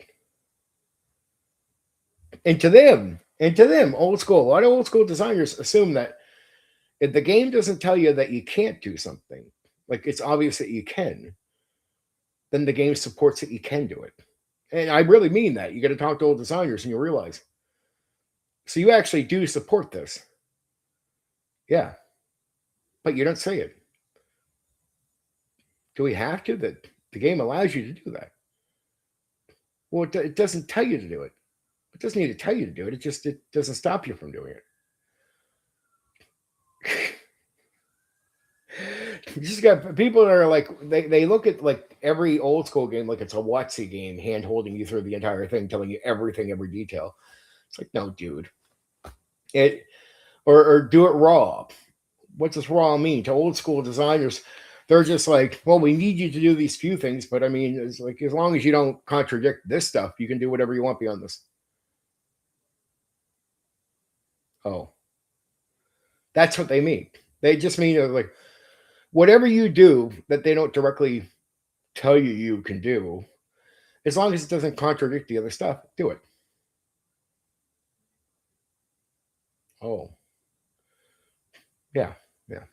And to them, old school, a lot of old school designers assume that if the game doesn't tell you that you can't do something, like it's obvious that you can, then the game supports that you can do it. And I really mean that. You got to talk to old designers and you realize. So you actually do support this. Yeah. But you don't say it. Do we have to? That the game allows you to do that. Well, it doesn't tell you to do it. It doesn't need to tell you to do it. It doesn't stop you from doing it. You just got people that are like they look at like every old school game like it's a WotC game, hand holding you through the entire thing, telling you everything, every detail. It's like, no, dude. It or do it raw. What does raw mean? To old school designers, they're just like, well, we need you to do these few things, but I mean, it's like as long as you don't contradict this stuff, you can do whatever you want beyond this. Oh, that's what they mean. They just mean like whatever you do that they don't directly tell you you can do, as long as it doesn't contradict the other stuff, do it. Oh, yeah, yeah.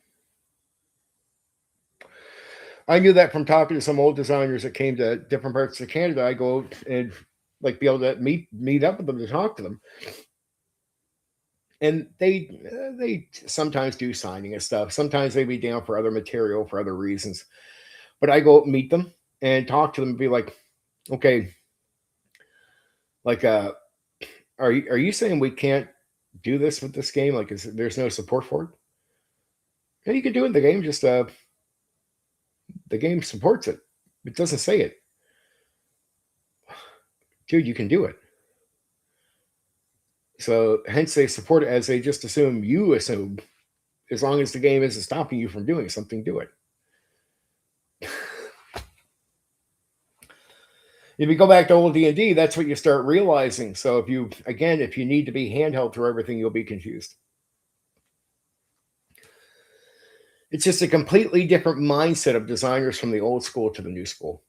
I knew that from talking to some old designers that came to different parts of Canada. I go and like be able to meet up with them to talk to them, and they sometimes do signing and stuff. Sometimes they be down for other material for other reasons. But I go meet them and talk to them and be like, okay, like are you saying we can't do this with this game? Like, there's no support for it? Yeah, you can do it in the game. Just the game supports it. It doesn't say it, dude. You can do it. So hence they support it as they just assume you assume. As long as the game isn't stopping you from doing something, do it. If you go back to old D&D, that's what you start realizing. So if you need to be handheld through everything, you'll be confused. It's just a completely different mindset of designers from the old school to the new school.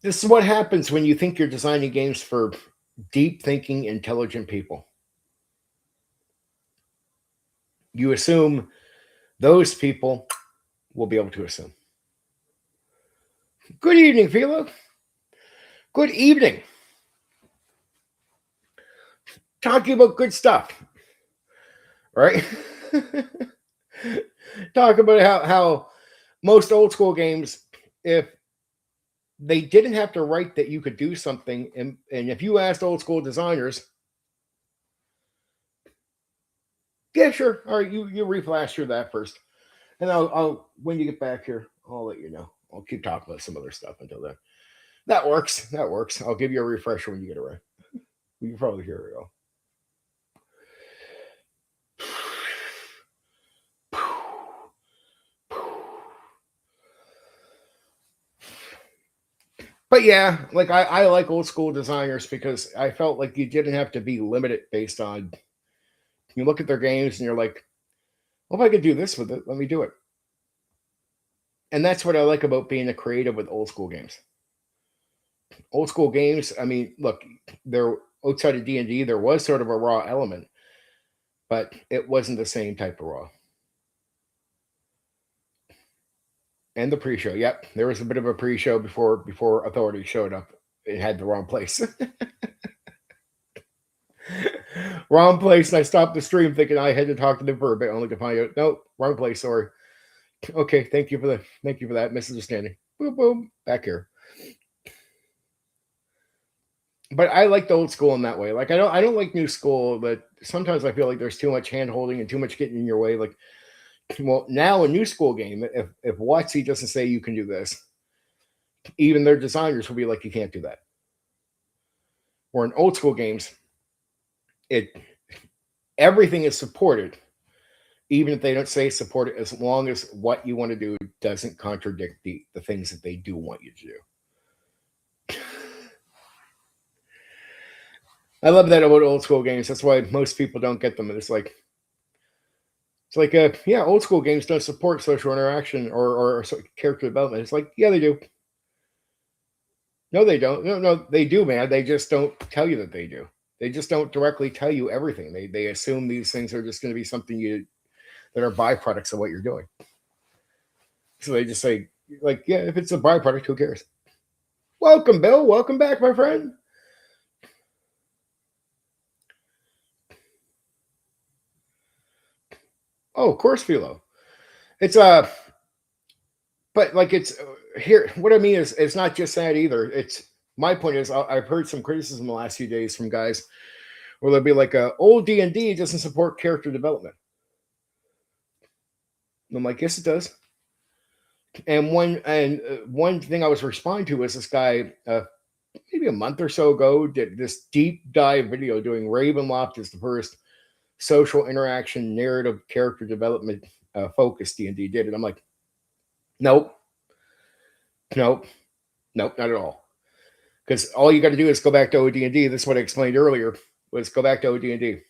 This is what happens when you think you're designing games for deep thinking, intelligent people. You assume those people will be able to assume. Good evening, Philo. Good evening. Talking about good stuff, right? Talk about how most old school games, if they didn't have to write that you could do something, and if you asked old school designers, yeah, sure, all right, you reflash through that first, and I'll when you get back here, I'll let you know. I'll keep talking about some other stuff until then. That works. That works. I'll give you a refresher when you get around. You can probably hear it all. But yeah, like I like old school designers because I felt like you didn't have to be limited based on you look at their games and you're like, well, if I could do this with it, let me do it. And that's what I like about being a creative with old school games. Old school games, I mean, look, there outside of D&D, there was sort of a raw element, but it wasn't the same type of raw. And the pre-show, yep, there was a bit of a pre-show before authority showed up. It had the wrong place. Wrong place. And I stopped the stream thinking I had to talk to them for a bit, only to find out, nope, wrong place. Sorry. Okay, thank you for that misunderstanding. Boom, boom, back here. But I like the old school in that way. Like I don't like new school, but sometimes I feel like there's too much hand holding and too much getting in your way. Like, well, now a new school game, if WotC doesn't say you can do this, even their designers will be like, you can't do that. Or in old school games, everything is supported, even if they don't say support it, as long as what you want to do doesn't contradict the things that they do want you to do. I love that about old school games. That's why most people don't get them. And it's like, yeah, old school games don't support social interaction or character development. It's like, yeah, they do. No, they don't. No, they do, man. They just don't tell you that they do. They just don't directly tell you everything. They assume these things are just going to be something that are byproducts of what you're doing. So they just say, like, yeah, if it's a byproduct, who cares? Welcome, Bill. Welcome back, my friend. Oh, of course, Philo. It's but like it's here. What I mean is, it's not just that either. It's my point is, I've heard some criticism the last few days from guys where they'll be like, old D&D doesn't support character development. And I'm like, yes, it does. And one thing I was responding to was this guy, maybe a month or so ago, did this deep dive video doing Ravenloft is the first social interaction narrative character development focused D&D did. And I'm like, nope, not at all. Because all you got to do is go back to OD&D. This is what I explained earlier, was go back to OD&D.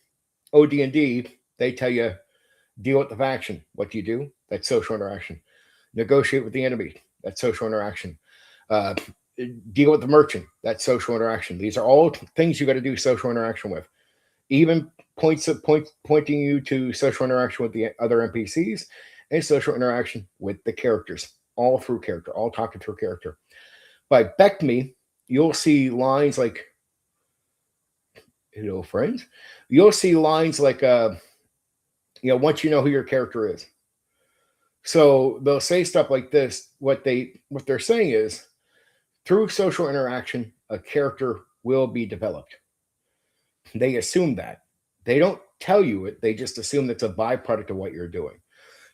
OD&D, they tell you, deal with the faction. What do you do? That's social interaction. Negotiate with the enemy. That's social interaction. Deal with the merchant. That's social interaction. These are all things you got to do social interaction with. Even pointing you to social interaction with the other NPCs and social interaction with the characters, all through character, all talking through character. By BECME, you'll see lines like, hello, friends. You'll see lines like, once you know who your character is. So they'll say stuff like this. What they're saying is, through social interaction, a character will be developed. They assume that. They don't tell you it. They just assume that's a byproduct of what you're doing.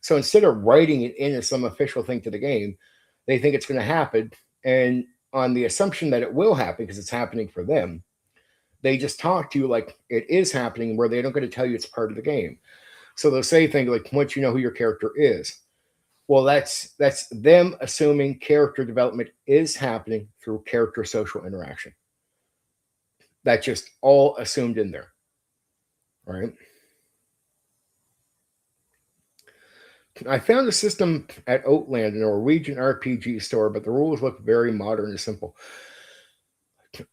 So instead of writing it in as some official thing to the game, they think it's going to happen. And on the assumption that it will happen because it's happening for them, they just talk to you like it is happening, where they don't going to tell you it's part of the game. So they'll say things like, once you know who your character is. Well, that's them assuming character development is happening through character social interaction. That's just all assumed in there. All right. I found a system at Oatland, a Norwegian RPG store, but the rules look very modern and simple.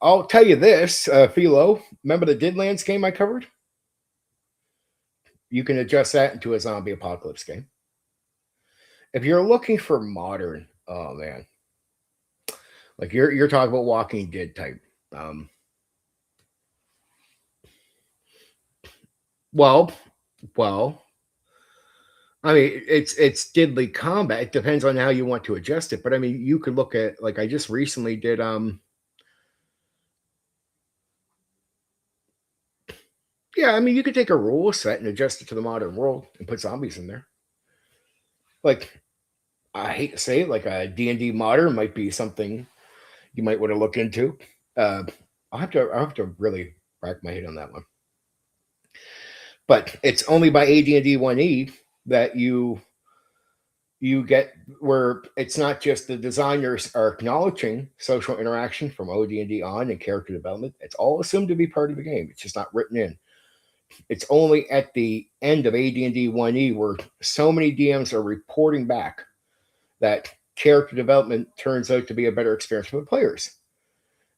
I'll tell you this, Philo, remember the Deadlands game I covered? You can adjust that into a zombie apocalypse game. If you're looking for modern, oh man, like you're talking about Walking Dead type. Well, I mean, it's deadly combat. It depends on how you want to adjust it. But I mean, you could look at, like, I just recently did yeah, I mean, you could take a rule set and adjust it to the modern world and put zombies in there. Like, I hate to say it, like a D&D modern might be something you might want to look into. I'll have to really rack my head on that one. But it's only by AD&D 1E that you get where it's not just the designers are acknowledging social interaction from OD&D on and character development. It's all assumed to be part of the game. It's just not written in. It's only at the end of AD&D 1E where so many DMs are reporting back that character development turns out to be a better experience for the players.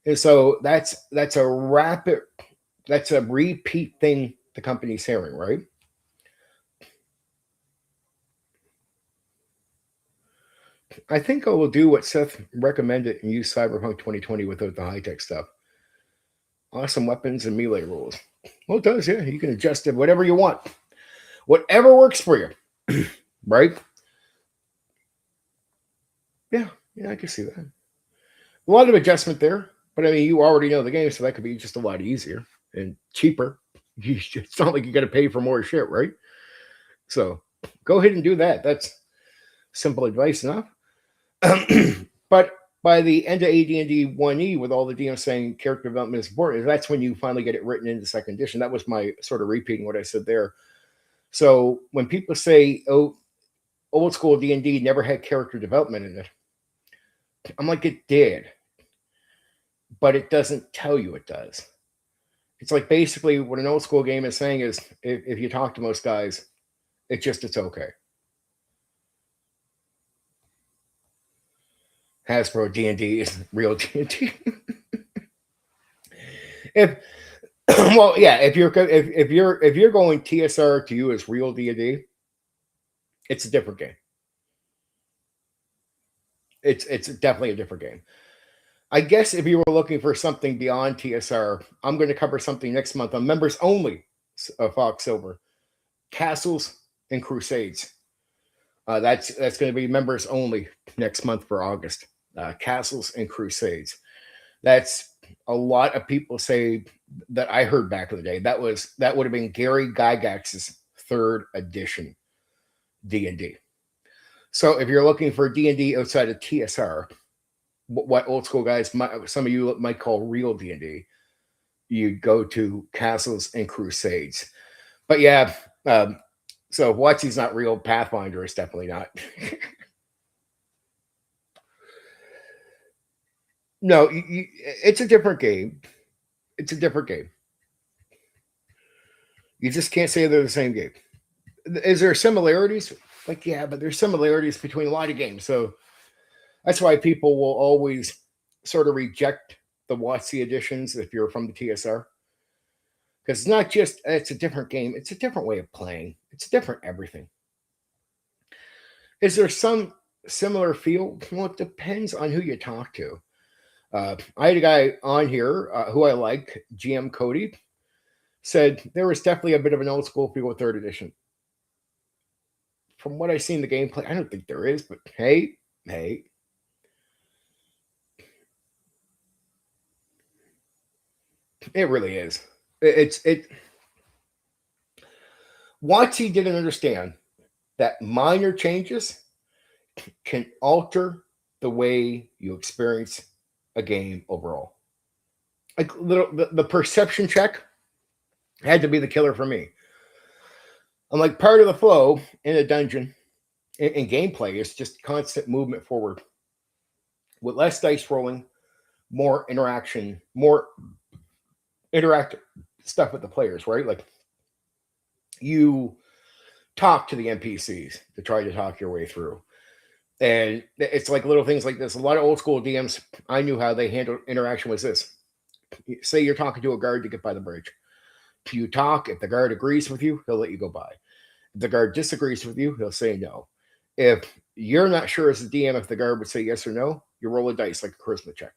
And so that's a repeat thing the company's hearing, right? I think I will do what Seth recommended and use Cyberpunk 2020 without the high-tech stuff. Awesome weapons and melee rules. Well, it does, yeah. You can adjust it whatever you want. Whatever works for you. Right? Yeah, I can see that. A lot of adjustment there, but I mean, you already know the game, so that could be just a lot easier and cheaper. It's not like you got to pay for more shit, right? So go ahead and do that. That's simple advice enough. But by the end of AD&D 1E, with all the DMs saying character development is important, that's when you finally get it written into second edition. That was my sort of repeating what I said there. So when people say, "Oh, old school D&D never had character development in it," I'm like, it did, but it doesn't tell you it does. It's like basically what an old school game is saying is, if you talk to most guys, it's okay. Hasbro D&D is real D&D. if well, yeah, if you're going TSR to you as real D&D, it's a different game. It's definitely a different game. I guess if you were looking for something beyond TSR, I'm going to cover something next month on members only, Fox Silver, Castles and Crusades. That's going to be members only next month for August. Castles and Crusades. That's a lot of people say that I heard back in the day. That would have been Gary Gygax's 3rd edition D&D. So if you're looking for D&D outside of TSR, what old school guys, some of you might call real D&D, you go to Castles and Crusades. But yeah, so WotC's not real. Pathfinder is definitely not. No, it's a different game. It's a different game. You just can't say they're the same game. Is there similarities? Like, yeah, but there's similarities between a lot of games. So that's why people will always sort of reject the WotC editions if you're from the TSR. Because it's not just, it's a different game. It's a different way of playing. It's different everything. Is there some similar feel? Well, it depends on who you talk to. I had a guy on here who I like, GM Cody, said there was definitely a bit of an old school feel with 3rd edition. From what I've seen the gameplay, I don't think there is, but hey. It really is. WotC didn't understand that minor changes can alter the way you experience a game overall. Like the perception check had to be the killer for me. I'm like, part of the flow in a dungeon in gameplay is just constant movement forward with less dice rolling, more interaction, more interactive stuff with the players, right? Like you talk to the NPCs to try to talk your way through. And it's like little things like this. A lot of old school DMs, I knew how they handled interaction was this. Say you're talking to a guard to get by the bridge. You talk, if the guard agrees with you, he'll let you go by. If the guard disagrees with you, he'll say no. If you're not sure as a DM if the guard would say yes or no, you roll a dice like a charisma check.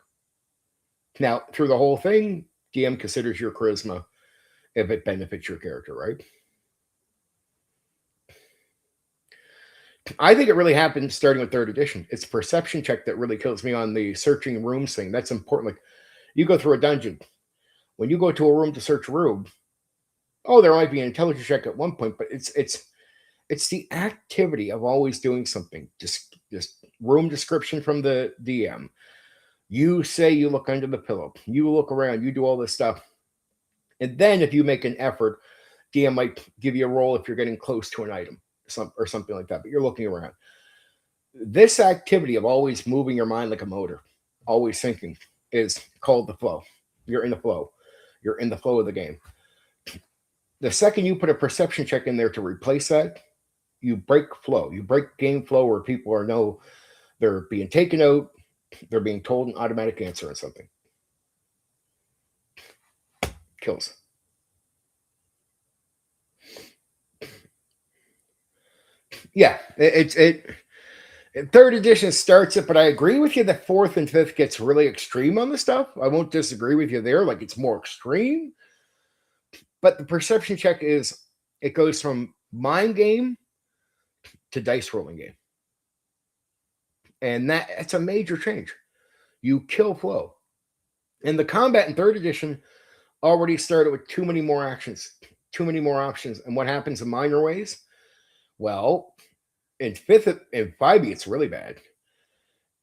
Now, through the whole thing, DM considers your charisma if it benefits your character, right? I think it really happened starting with 3rd edition. It's a perception check that really kills me on the searching rooms thing. That's important. Like you go through a dungeon. When you go to a room to search a room, there might be an intelligence check at one point, but it's the activity of always doing something. Just room description from the DM. You say you look under the pillow. You look around. You do all this stuff. And then if you make an effort, DM might give you a roll if you're getting close to an item or something like that, but you're looking around. This activity of always moving your mind like a motor, always thinking, is called the flow. You're in the flow. You're in the flow of the game. The second you put a perception check in there to replace that, you break flow. You break game flow where people know they're being taken out. They're being told an automatic answer on something. Kills. Yeah, it 3rd edition starts it, but I agree with you that 4th and 5th gets really extreme on the stuff. I won't disagree with you there. Like it's more extreme. But the perception check it goes from mind game to dice rolling game. And that's a major change. You kill flow. And the combat in third edition already started with too many more actions, too many more options. And what happens in minor ways? Well, in 5e, it's really bad.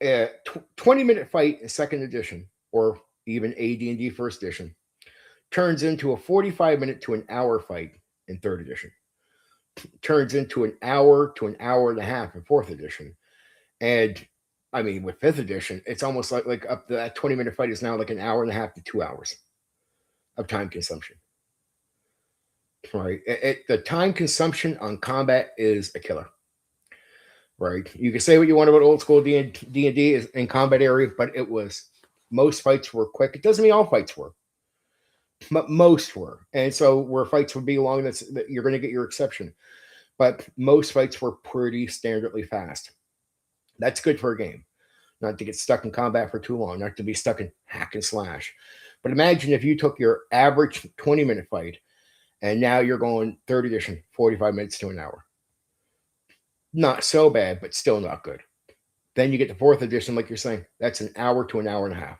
20-minute fight in second edition, or even AD&D first edition, turns into a 45-minute to an hour fight in third edition. Turns into an hour to an hour and a half in fourth edition. And I mean, with fifth edition, it's almost like up to that 20-minute fight is now like an hour and a half to 2 hours of time consumption. Right? The time consumption on combat is a killer. Right? You can say what you want about old school D&D in combat area, but most fights were quick. It doesn't mean all fights were, but most were. And so where fights would be long, that you're going to get your exception. But most fights were pretty standardly fast. That's good for a game. Not to get stuck in combat for too long, not to be stuck in hack and slash. But imagine if you took your average 20-minute fight and now you're going third edition, 45 minutes to an hour. Not so bad, but still not good. Then you get the fourth edition, like you're saying, that's an hour to an hour and a half.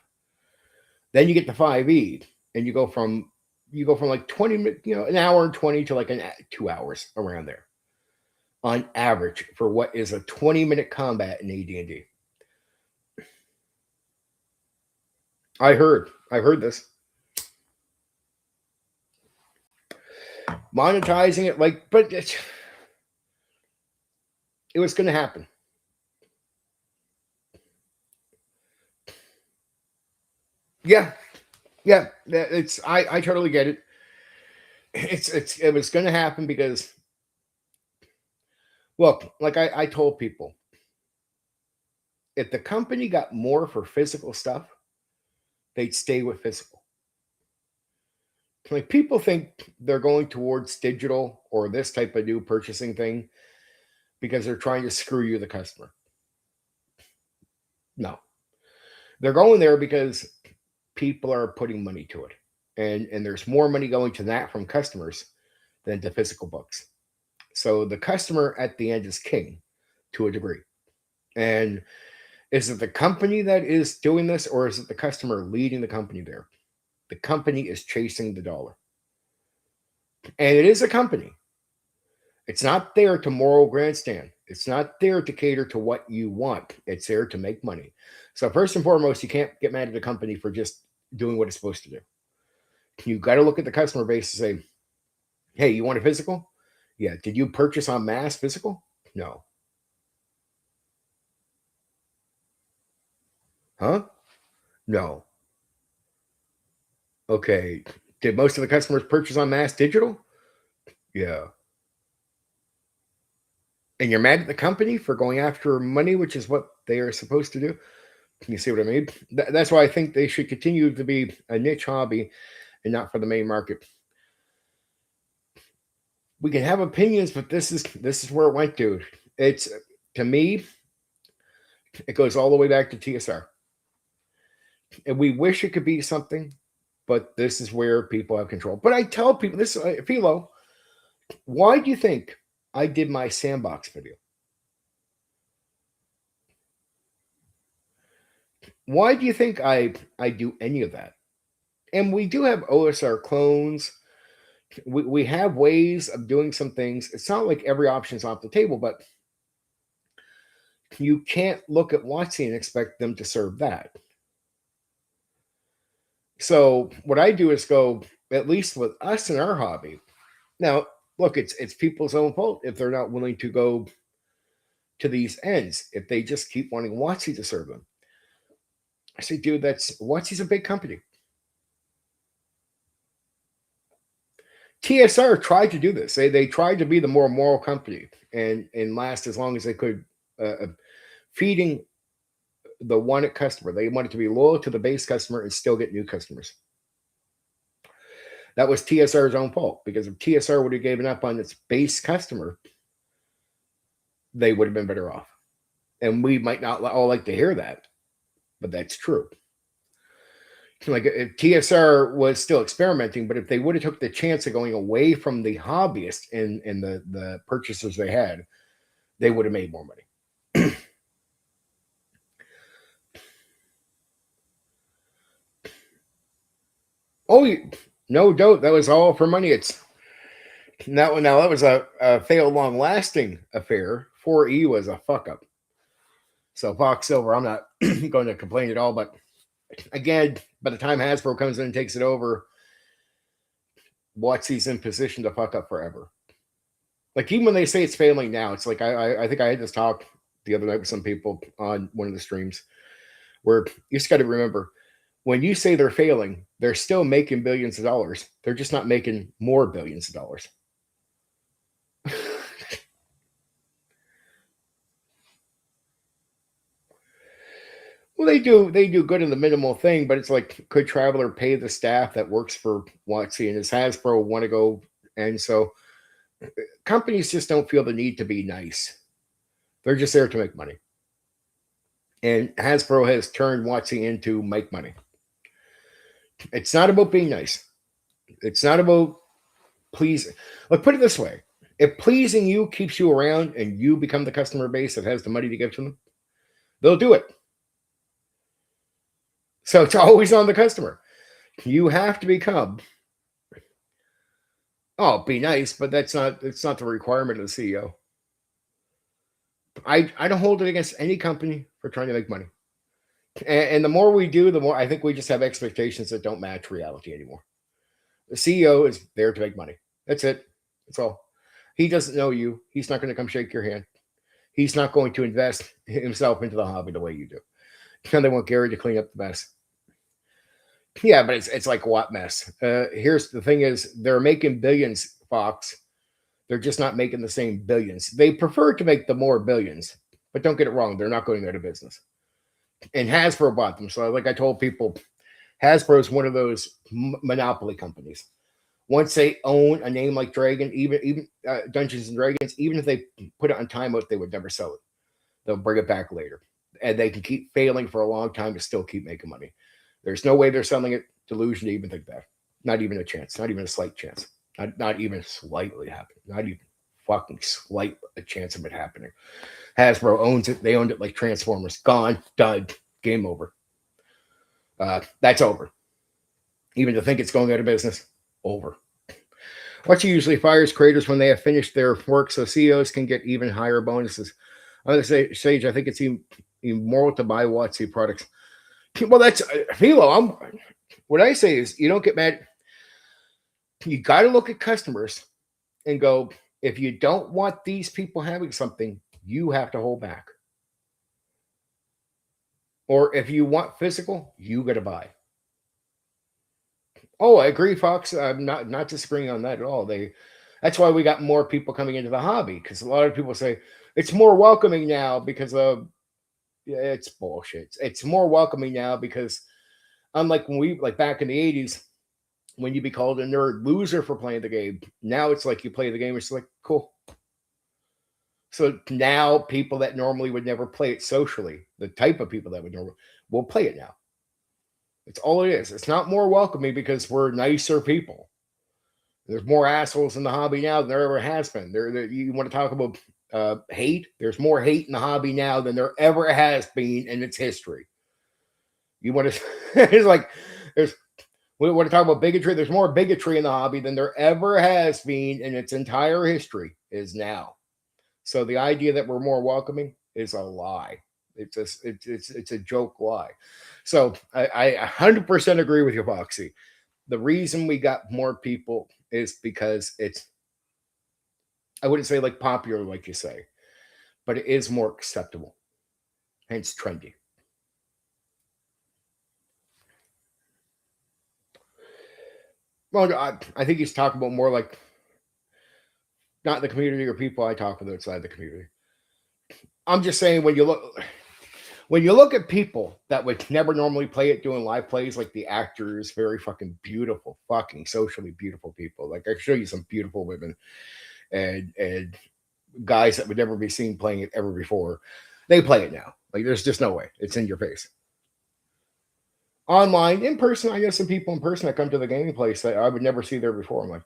Then you get the 5e, and you go from like 20 minutes, an hour and 20 to like 2 hours around there, on average for what is a 20-minute combat in AD&D. I heard this. Monetizing it, but it was going to happen. Yeah. I totally get it. It was going to happen because, look, like I told people, if the company got more for physical stuff, they'd stay with physical. Like, people think they're going towards digital or this type of new purchasing thing because they're trying to screw you, the customer. No. They're going there because people are putting money to it. And there's more money going to that from customers than to physical books. So the customer at the end is king to a degree. And is it the company that is doing this, or is it the customer leading the company there? The company is chasing the dollar. And it is a company. It's not there to moral grandstand. It's not there to cater to what you want. It's there to make money. So first and foremost, you can't get mad at the company for just doing what it's supposed to do. You got to look at the customer base and say, hey, you want a physical? Yeah. Did you purchase en masse physical? No. Huh? No. Okay. Did most of the customers purchase en masse digital? Yeah. And you're mad at the company for going after money, which is what they are supposed to do? Can you see what I mean? That's why I think they should continue to be a niche hobby and not for the main market. We can have opinions, but this is where it went, dude. It's, to me, it goes all the way back to TSR. And we wish it could be something, but this is where people have control. But I tell people this, Philo, why do you think I did my sandbox video? Why do you think I do any of that? And we do have OSR clones. We have ways of doing some things. It's not like every option is off the table, but you can't look at WotC and expect them to serve that. So what I do is go, at least with us in our hobby. Now, look, it's people's own fault if they're not willing to go to these ends, if they just keep wanting WotC to serve them. I say, dude, WotC's a big company. TSR tried to do this. They tried to be the more moral company and last as long as they could, feeding the wanted customer. They wanted to be loyal to the base customer and still get new customers. That was TSR's own fault, because if TSR would have given up on its base customer, they would have been better off. And we might not all like to hear that, but that's true. Like TSR was still experimenting, but if they would have took the chance of going away from the hobbyists and the purchasers they had, they would have made more money. Oh, no doubt, that was all for money. It's now that was a failed long lasting affair. 4E was a fuck up. So Fox Silver, I'm not going to complain at all, but again, by the time Hasbro comes in and takes it over, WotC's in position to fuck up forever. Like, even when they say it's failing now, it's like I think I had this talk the other night with some people on one of the streams where you just got to remember, when you say they're failing, they're still making billions of dollars. They're just not making more billions of dollars. Well, they do good in the minimal thing, but it's like, could Traveler pay the staff that works for WotC, and does Hasbro want to go? And so companies just don't feel the need to be nice. They're just there to make money. And Hasbro has turned WotC into make money. It's not about being nice. It's not about pleasing. Like, put it this way. If pleasing you keeps you around and you become the customer base that has the money to give to them, they'll do it. So it's always on the customer. You have to become, be nice, but it's not the requirement of the CEO. I don't hold it against any company for trying to make money. And the more we do, the more I think we just have expectations that don't match reality anymore. The CEO is there to make money. That's it. That's all. He doesn't know you. He's not going to come shake your hand. He's not going to invest himself into the hobby the way you do. And they want Gary to clean up the mess. Yeah, but it's like, what mess? Here's the thing: is they're making billions, Fox. They're just not making the same billions. They prefer to make the more billions, but don't get it wrong. They're not going out of business. And Hasbro bought them. So, like I told people, Hasbro is one of those monopoly companies. Once they own a name like Dragon, even Dungeons and Dragons, even if they put it on timeout, they would never sell it. They'll bring it back later, and they can keep failing for a long time to still keep making money. There's no way they're selling it. Delusion to even think that. Not even a chance. Not even a slight chance. Not even slightly happening. Not even fucking slight a chance of it happening. Hasbro owns it. They owned it like Transformers. Gone. Done. Game over. That's over. Even to think it's going out of business, over. WotC usually fires creators when they have finished their work, so CEOs can get even higher bonuses. I'm going to say, Sage, I think it's immoral to buy WotC products. Well, that's Philo. What I say is, you don't get mad. You got to look at customers and go, if you don't want these people having something, you have to hold back. Or if you want physical, you got to buy. Oh, I agree, Fox. I'm not disagreeing on that at all. That's why we got more people coming into the hobby, because a lot of people say it's more welcoming now because of, it's bullshit. It's more welcoming now because, unlike when we, like back in the 80s, when you'd be called a nerd loser for playing the game, now it's like you play the game, it's like, cool. So now people that normally would never play it socially, the type of people that would normally, will play it now. It's all it is. It's not more welcoming because we're nicer people. There's more assholes in the hobby now than there ever has been. You want to talk about hate? There's more hate in the hobby now than there ever has been in its history. You want to? It's like we want to talk about bigotry. There's more bigotry in the hobby than there ever has been in its entire history. Is now. So the idea that we're more welcoming is a lie. It's a joke lie. So I 100% agree with you, Foxy. The reason we got more people is because it's, I wouldn't say like popular, like you say, but it is more acceptable. Hence trendy. Well, I think he's talking about more like not the community or people I talk with outside the community. I'm just saying when you look at people that would never normally play it doing live plays, like the actors, very fucking beautiful, fucking socially beautiful people. Like I can show you some beautiful women and guys that would never be seen playing it ever before. They play it now. Like there's just no way. It's in your face. Online, in person, I guess some people in person that come to the gaming place that I would never see there before. I'm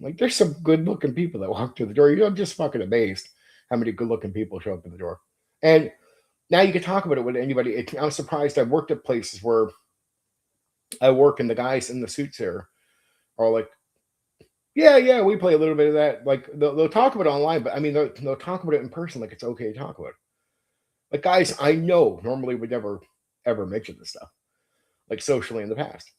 like there's some good looking people that walk through the door. I'm just fucking amazed how many good looking people show up at the door. And now you can talk about it with anybody. I'm surprised. I've worked at places where I work and the guys in the suits there are like, yeah, we play a little bit of that. Like they'll talk about it online, but I mean, they'll talk about it in person like it's okay to talk about it. Like guys I know normally would never ever mention this stuff, like socially in the past.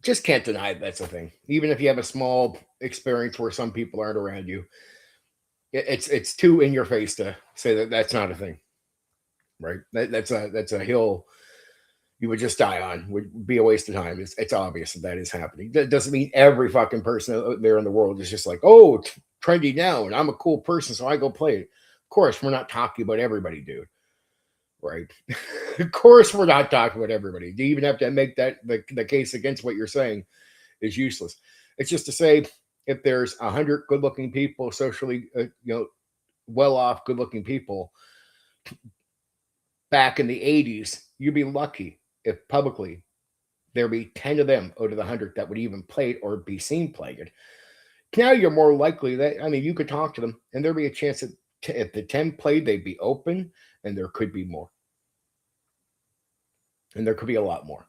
Just can't deny that's a thing. Even if you have a small experience where some people aren't around you, it's too in your face to say that that's not a thing, right? That's a hill you would just die on. Would be a waste of time. It's obvious that is happening. That doesn't mean every fucking person out there in the world is just like, oh, trendy now, and I'm a cool person, so I go play it. Of course, we're not talking about everybody, dude. Right? Of course, we're not talking about everybody. Do you even have to make that the case against what you're saying is useless? It's just to say if there's 100 good-looking people, socially, well-off, good-looking people back in the 80s, you'd be lucky if publicly there'd be 10 of them out of the 100 that would even play it or be seen playing it. Now you're more likely that, I mean, you could talk to them and there'd be a chance that if the 10 played, they'd be open and there could be more. And there could be a lot more.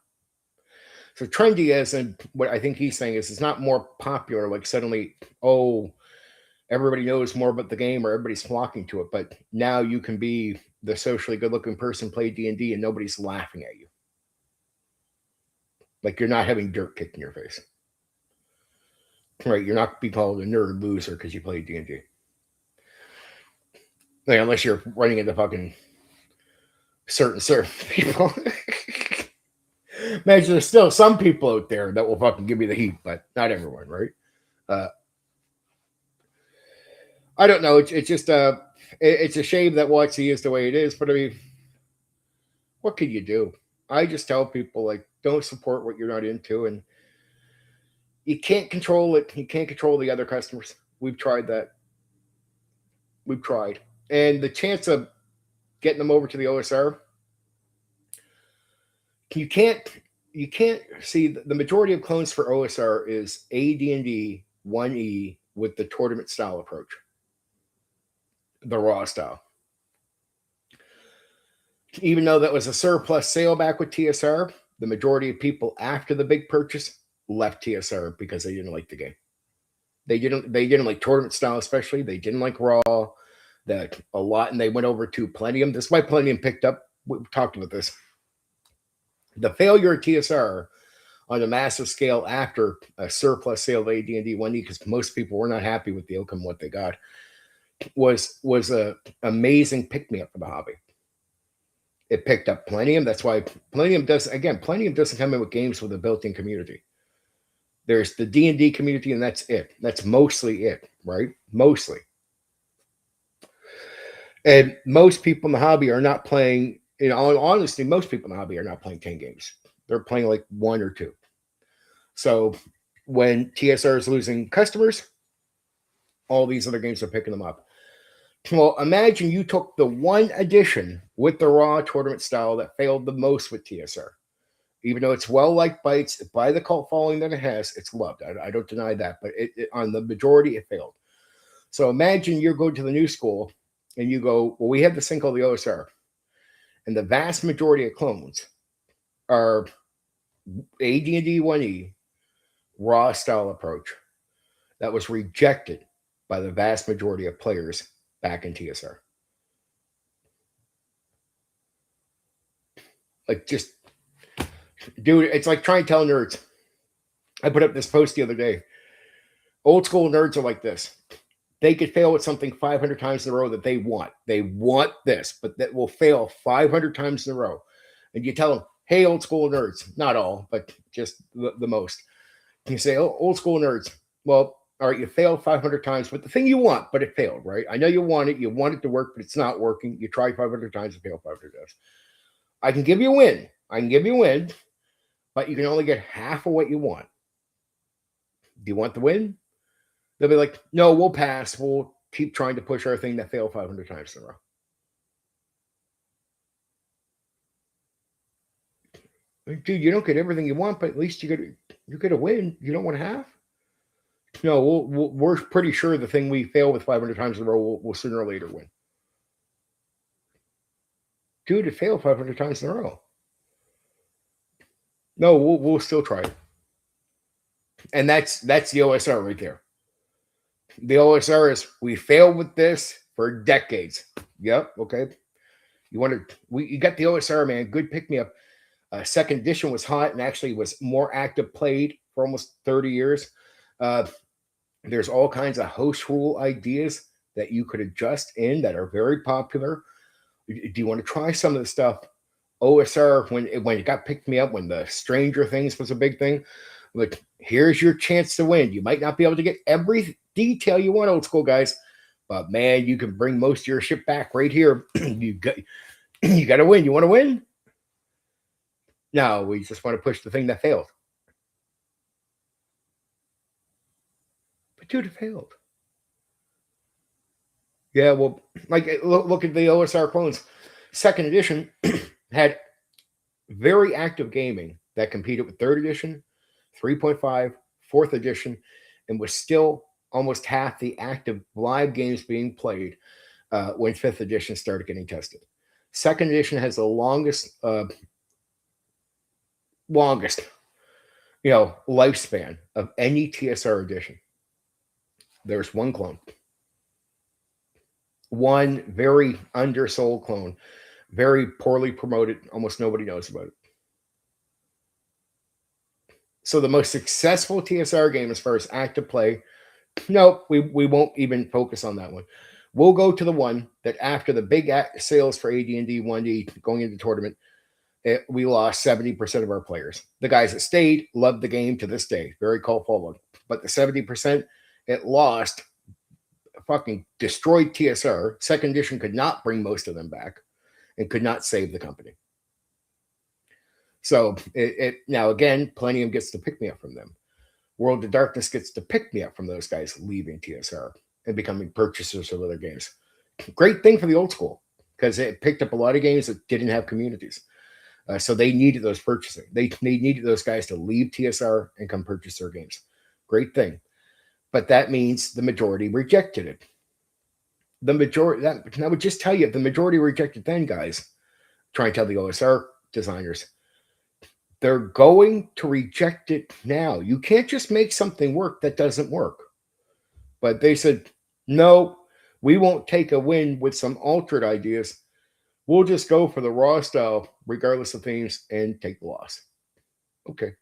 So trendy is, and what I think he's saying is it's not more popular, like suddenly, oh, everybody knows more about the game or everybody's flocking to it. But now you can be the socially good-looking person, play D&D, and nobody's laughing at you. Like you're not having dirt kicked in your face. Right? You're not be called a nerd loser because you play D&D. Like, unless you're running into fucking certain people. Imagine there's still some people out there that will fucking give me the heat, but not everyone, right? I don't know. It's just it's a shame that WotC is the way it is. But I mean, what can you do? I just tell people like, don't support what you're not into, and you can't control it. You can't control the other customers. We've tried that. We've tried, and the chance of getting them over to the OSR, you can't. You can't see the majority of clones for OSR is AD&D 1E with the tournament style approach, the raw style. Even though that was a surplus sale back with TSR, the majority of people after the big purchase left TSR because they didn't like the game. They didn't like tournament style, especially. They didn't like raw that a lot, and they went over to Palladium. This is why Palladium picked up. We talked about this. The failure of TSR on a massive scale after a surplus sale of AD&D 1E, because most people were not happy with the outcome of what they got, was a amazing pick-me-up for the hobby. It picked up Palladium. That's why Palladium doesn't come in with games with a built-in community. There's the D&D community, and that's it. That's mostly it, right? Mostly. And most people in the hobby are not playing, honestly, most people in the hobby are not playing 10 games. They're playing like 1 or 2. So when TSR is losing customers, all these other games are picking them up. Well, imagine you took the one edition with the raw tournament style that failed the most with TSR. Even though it's well-liked by the cult following that it has, it's loved. I don't deny that, but on the majority, it failed. So imagine you go to the new school and you go, well, we have this thing called the OSR. And the vast majority of clones are AD&D 1E raw style approach that was rejected by the vast majority of players back in TSR. Like, just, dude, it's like trying to tell nerds. I put up this post the other day. Old school nerds are like this. They could fail with something 500 times in a row that they want. They want this, but that will fail 500 times in a row. And you tell them, hey, old school nerds, not all, but just the most. You say, oh, old school nerds. Well, all right, you failed 500 times with the thing you want, but it failed, right? I know you want it to work, but it's not working. You try 500 times and fail 500 times. I can give you a win. But you can only get half of what you want. Do you want the win? They'll be like, no, we'll pass. We'll keep trying to push our thing that failed 500 times in a row. Dude, you don't get everything you want, but at least you get a win. You don't want to have. No, we're pretty sure the thing we fail with 500 times in a row will sooner or later win. Dude, it failed 500 times in a row. No, we'll still try it. And that's the OSR right there. The OSR is we failed with this for decades. Yep. Okay. You got the OSR, man. Good pick me up. Second edition was hot and actually was more active played for almost 30 years. There's all kinds of host rule ideas that you could adjust in that are very popular. Do you want to try some of the stuff? OSR, when it got picked me up, when the Stranger Things was a big thing, like, here's your chance to win. You might not be able to get every detail you want, old school guys, but man, you can bring most of your shit back right here. you got to win. You want to win? No, we just want to push the thing that failed. But dude, it failed. Yeah, well, like look at the OSR clones. Second edition had very active gaming that competed with third edition, 3.5, fourth edition, and was still almost half the active live games being played when fifth edition started getting tested. Second edition has the longest lifespan of any TSR edition. There's one clone. One very undersold clone, very poorly promoted. Almost nobody knows about it. So the most successful TSR game as far as active play, no, we won't even focus on that one. We'll go to the one that after the big sales for AD&D 1D going into the tournament, we lost 70% of our players. The guys that stayed loved the game to this day, very cult following. But the 70% it lost, fucking destroyed TSR. Second edition could not bring most of them back and could not save the company. So now again, Palladium gets to pick me up from them. World of Darkness gets to pick me up from those guys leaving TSR and becoming purchasers of other games. Great thing for the old school because it picked up a lot of games that didn't have communities. So they needed those purchasing. They needed those guys to leave TSR and come purchase their games. Great thing. But that means the majority rejected it. The majority, I would just tell you, the majority rejected then, guys, try and tell the OSR designers, they're going to reject it now. You can't just make something work that doesn't work. But they said, no, we won't take a win with some altered ideas. We'll just go for the raw style, regardless of themes, and take the loss. Okay.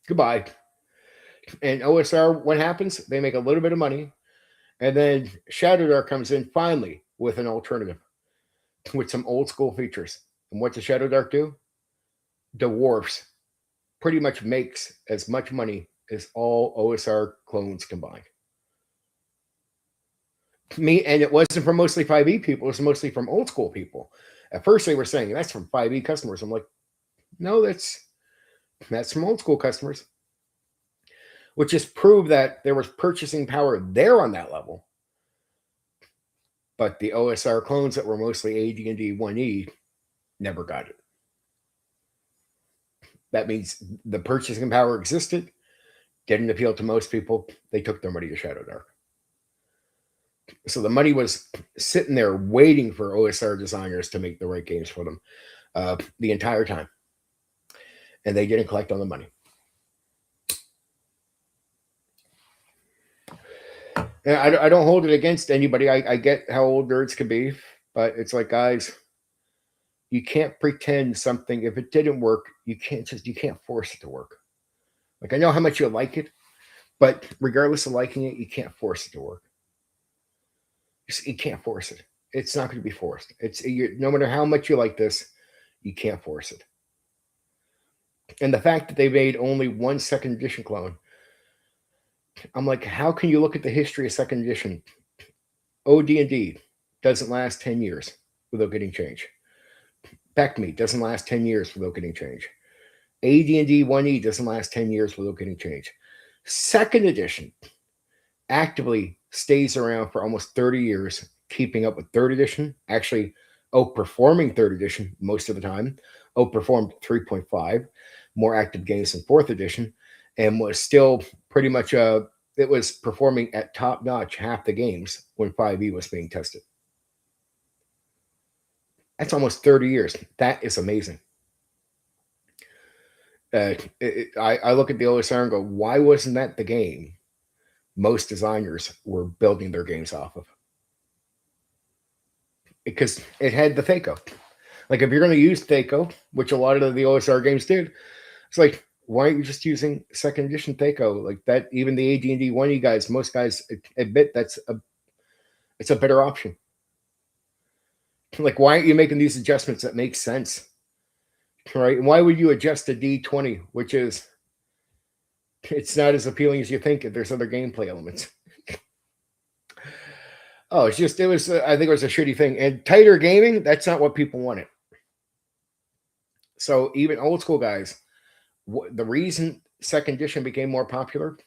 Goodbye. And OSR, what happens? They make a little bit of money. And then Shadowdark comes in finally with an alternative with some old school features. And what does Shadowdark do? Dwarfs pretty much makes as much money as all OSR clones combined. And it wasn't from mostly 5e people, it was mostly from old school people. At first they were saying that's from 5e customers. I'm like, no, that's from old school customers. Which just proved that there was purchasing power there on that level. But the OSR clones that were mostly AD&D 1E never got it. That means the purchasing power existed, didn't appeal to most people. They took their money to Shadowdark. So the money was sitting there waiting for OSR designers to make the right games for them the entire time. And they didn't collect on the money. And I don't hold it against anybody. I get how old nerds can be, but it's like, guys, you can't pretend something. If it didn't work, you can't force it to work. Like, I know how much you like it, but regardless of liking it, you can't force it to work. You can't force it. It's not going to be forced. No matter how much you like this, you can't force it. And the fact that they made only one second edition clone, I'm like, how can you look at the history of second edition? OD&D doesn't last 10 years without getting change. Beckme doesn't last 10 years without getting change. AD&D 1E doesn't last 10 years without getting change. Second edition actively stays around for almost 30 years, keeping up with third edition. Actually, outperforming third edition most of the time, outperformed 3.5, more active games than fourth edition, and was still pretty much it was performing at top notch half the games when 5e was being tested. That's almost 30 years. That is amazing. I look at the OSR and go, why wasn't that the game most designers were building their games off of? Because it had the THACO. Like if you're going to use THACO, which a lot of the OSR games did, it's like, why aren't you just using second edition THACO like that? Even the AD&D 1E guys, most guys admit it's a better option. Like, why aren't you making these adjustments that make sense? Right? And why would you adjust a D20, which is it's not as appealing as you think if there's other gameplay elements? Oh, I think it was a shitty thing. And tighter gaming, that's not what people wanted. So even old school guys, the reason second edition became more popular,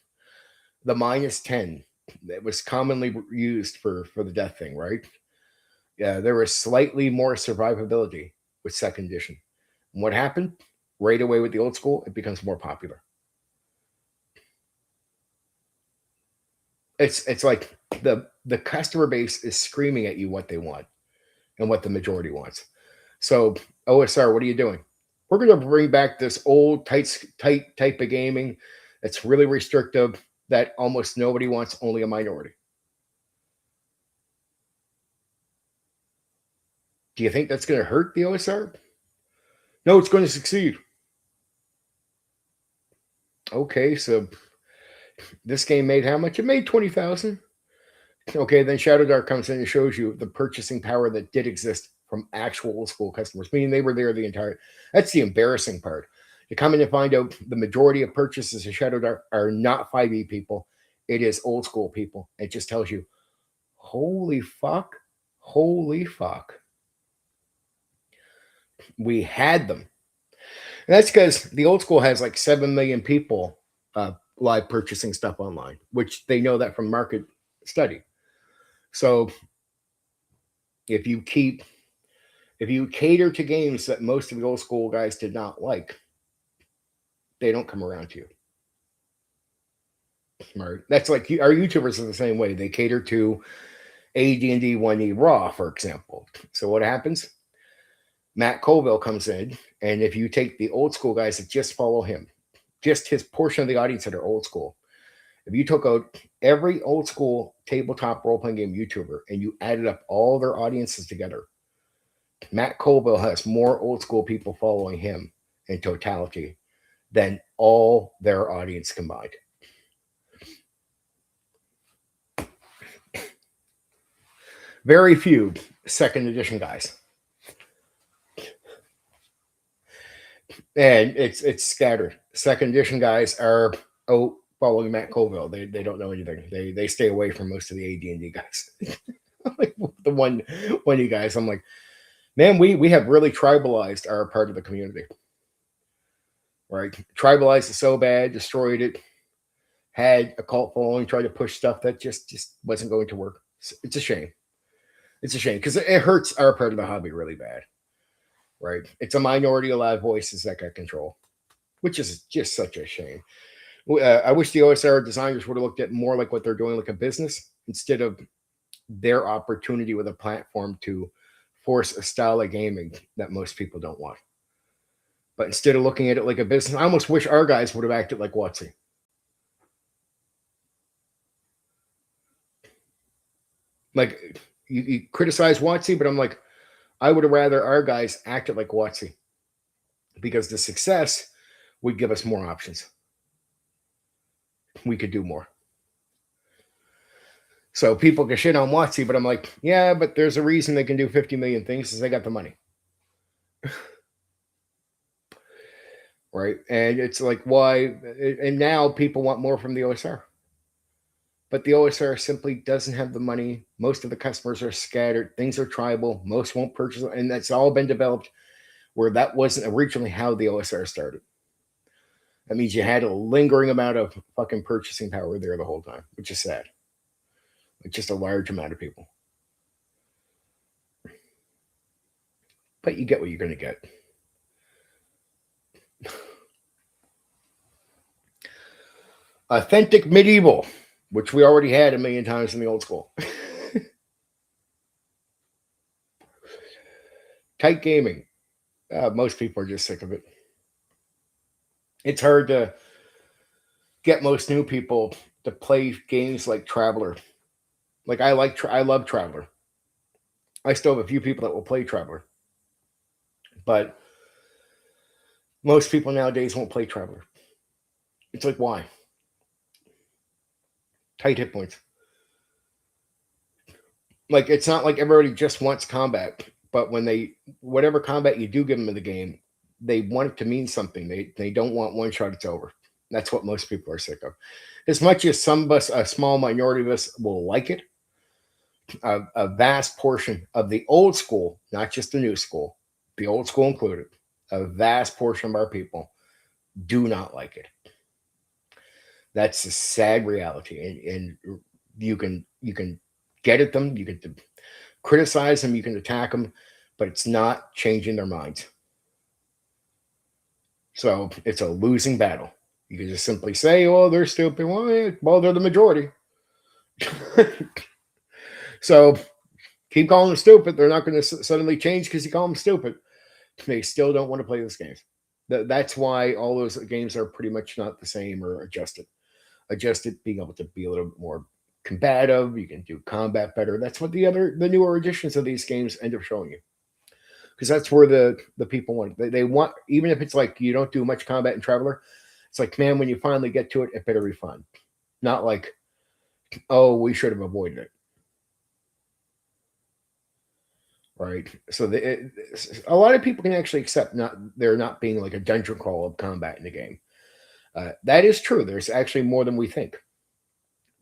the -10 that was commonly used for the death thing, right? Yeah, there was slightly more survivability with second edition. And what happened? Right away with the old school, it becomes more popular. It's like the customer base is screaming at you what they want and what the majority wants. So OSR, what are you doing? We're going to bring back this old tight type of gaming that's really restrictive that almost nobody wants, only a minority. Do you think that's going to hurt the OSR? No, it's going to succeed. Okay, so this game made how much? It made 20,000. Okay, then Shadow Dark comes in and shows you the purchasing power that did exist from actual old school customers, meaning they were there the entire. That's the embarrassing part. You come in and find out the majority of purchases of Shadow Dark are not 5e people. It is old school people. It just tells you, holy fuck, we had them. And that's because the old school has like 7 million people live purchasing stuff online, which they know that from market study. So if you cater to games that most of the old school guys did not like, they don't come around to you. Right? That's like our YouTubers are the same way. They cater to AD&D 1E Raw, for example. So what happens? Matt Colville comes in, and if you take the old school guys that just follow him, just his portion of the audience that are old school, if you took out every old school tabletop role-playing game YouTuber and you added up all their audiences together, Matt Colville has more old school people following him in totality than all their audience combined. Very few second edition guys. And it's scattered. Second edition guys are following Matt Colville. They don't know anything. They stay away from most of the AD&D guys. Like the one of you guys, I'm like, man, we have really tribalized our part of the community. Right? Tribalized it so bad, destroyed it, had a cult following, tried to push stuff that just wasn't going to work. It's a shame. It's a shame because it hurts our part of the hobby really bad. Right? It's a minority of loud voices that got control, which is just such a shame. I wish the OSR designers would have looked at more like what they're doing, like a business, instead of their opportunity with a platform to force a style of gaming that most people don't want. But instead of looking at it like a business, I almost wish our guys would have acted like WotC. Like you criticize WotC, but I'm like, I would have rather our guys acted like WotC because the success would give us more options. We could do more. So people can shit on WotC, but I'm like, yeah, but there's a reason they can do 50 million things is they got the money. Right? And it's like, why? And now people want more from the OSR. But the OSR simply doesn't have the money. Most of the customers are scattered. Things are tribal. Most won't purchase. And that's all been developed where that wasn't originally how the OSR started. That means you had a lingering amount of fucking purchasing power there the whole time, which is sad. Like just a large amount of people. but you get what you're going to get. Authentic medieval, which we already had a million times in the old school. Tight gaming. Most people are just sick of it. It's hard to get most new people to play games like Traveller. Like I love Traveller. I still have a few people that will play Traveller, but most people nowadays won't play Traveller. It's like, why? Tight hit points. Like, it's not like everybody just wants combat, but when whatever combat you do give them in the game, they want it to mean something. They don't want one shot, it's over. That's what most people are sick of. As much as some of us, a small minority of us, will like it, a vast portion of the old school, not just the new school, the old school included, a vast portion of our people do not like it. That's a sad reality, and you can get at them, you can criticize them, you can attack them, but it's not changing their minds. So it's a losing battle. You can just simply say, "Oh, they're stupid." Well, they're the majority. So keep calling them stupid. They're not going to suddenly change because you call them stupid. They still don't want to play those games. That's why all those games are pretty much not the same or adjusted. Adjusted, being able to be a little bit more combative. You can do combat better. That's what the newer editions of these games end up showing you. Because that's where the people want. They want, even if it's like you don't do much combat in Traveller, it's like, man, when you finally get to it, it better be fun. Not like, oh, we should have avoided it. Right. So a lot of people can actually accept there not being like a dungeon crawl of combat in the game. That is true. There's actually more than we think.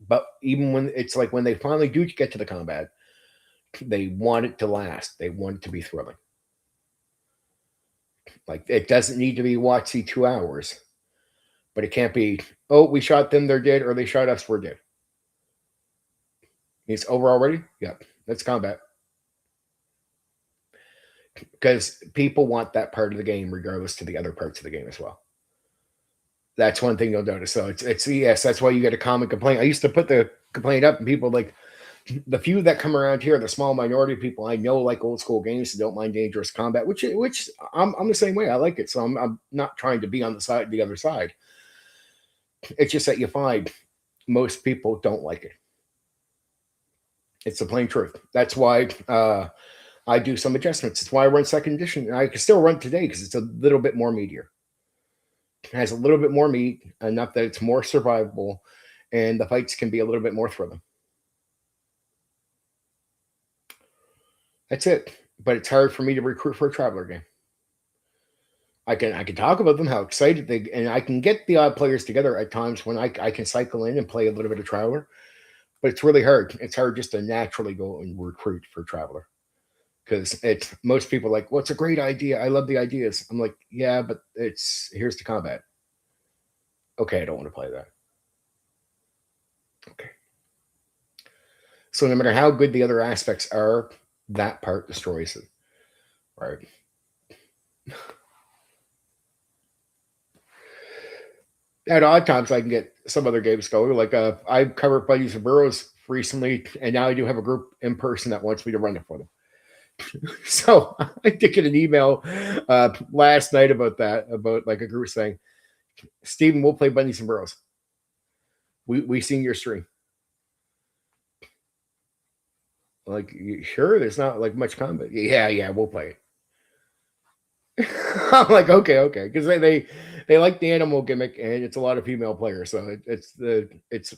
But even when it's like when they finally do get to the combat, they want it to last. They want it to be thrilling. Like, it doesn't need to be watchy 2 hours, but it can't be, oh, we shot them, they're dead, or they shot us, we're dead. It's over already? Yep. That's combat. Because people want that part of the game regardless to the other parts of the game as well. That's one thing you'll notice. So it's yes, that's why you get a common complaint. I used to put the complaint up, and people like, the few that come around here, the small minority of people I know like old school games that don't mind dangerous combat, which I'm the same way. I like it. So I'm not trying to be on the other side. It's just that you find most people don't like it. It's the plain truth. That's why I do some adjustments. It's why I run second edition. I can still run today because it's a little bit more meatier. It has a little bit more meat, enough that it's more survivable, and the fights can be a little bit more thrilling. That's it. But it's hard for me to recruit for a Traveller game. I can talk about them, how excited they, and I can get the odd players together at times when I can cycle in and play a little bit of Traveller. But it's really hard. It's hard just to naturally go and recruit for Traveller. Because it's most people like, well, it's a great idea. I love the ideas. I'm like, yeah, but here's the combat. Okay, I don't want to play that. Okay. So no matter how good the other aspects are, that part destroys it. Right. At odd times, I can get some other games going. Like I covered Buddies and Burrows recently, and now I do have a group in person that wants me to run it for them. So I did get an email last night about like a group saying, Stephen, we'll play Bunnies and Burrows. We seen your stream. Like, sure, there's not like much combat. Yeah, we'll play it. I'm like, okay, because they like the animal gimmick, and it's a lot of female players, so it's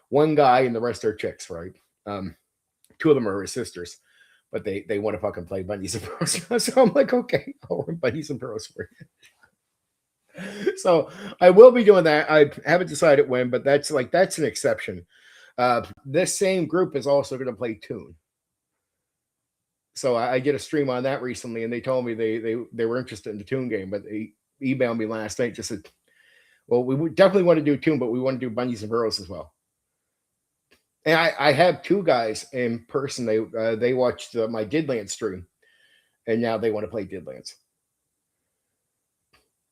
one guy and the rest are chicks, right? 2 of them are his sisters, but they want to fucking play Bunnies and Burrows. So I'm like, okay, I'll run Bunnies and Burrows for you. So I will be doing that. I haven't decided when, but that's an exception. This same group is also going to play Toon. So I did a stream on that recently, and they told me they were interested in the Toon game, but they emailed me last night, just said, well, we definitely want to do Toon, but we want to do Bunnies and Burrows as well. And I have 2 guys in person. They watched my Didland stream, and now they want to play Didlands,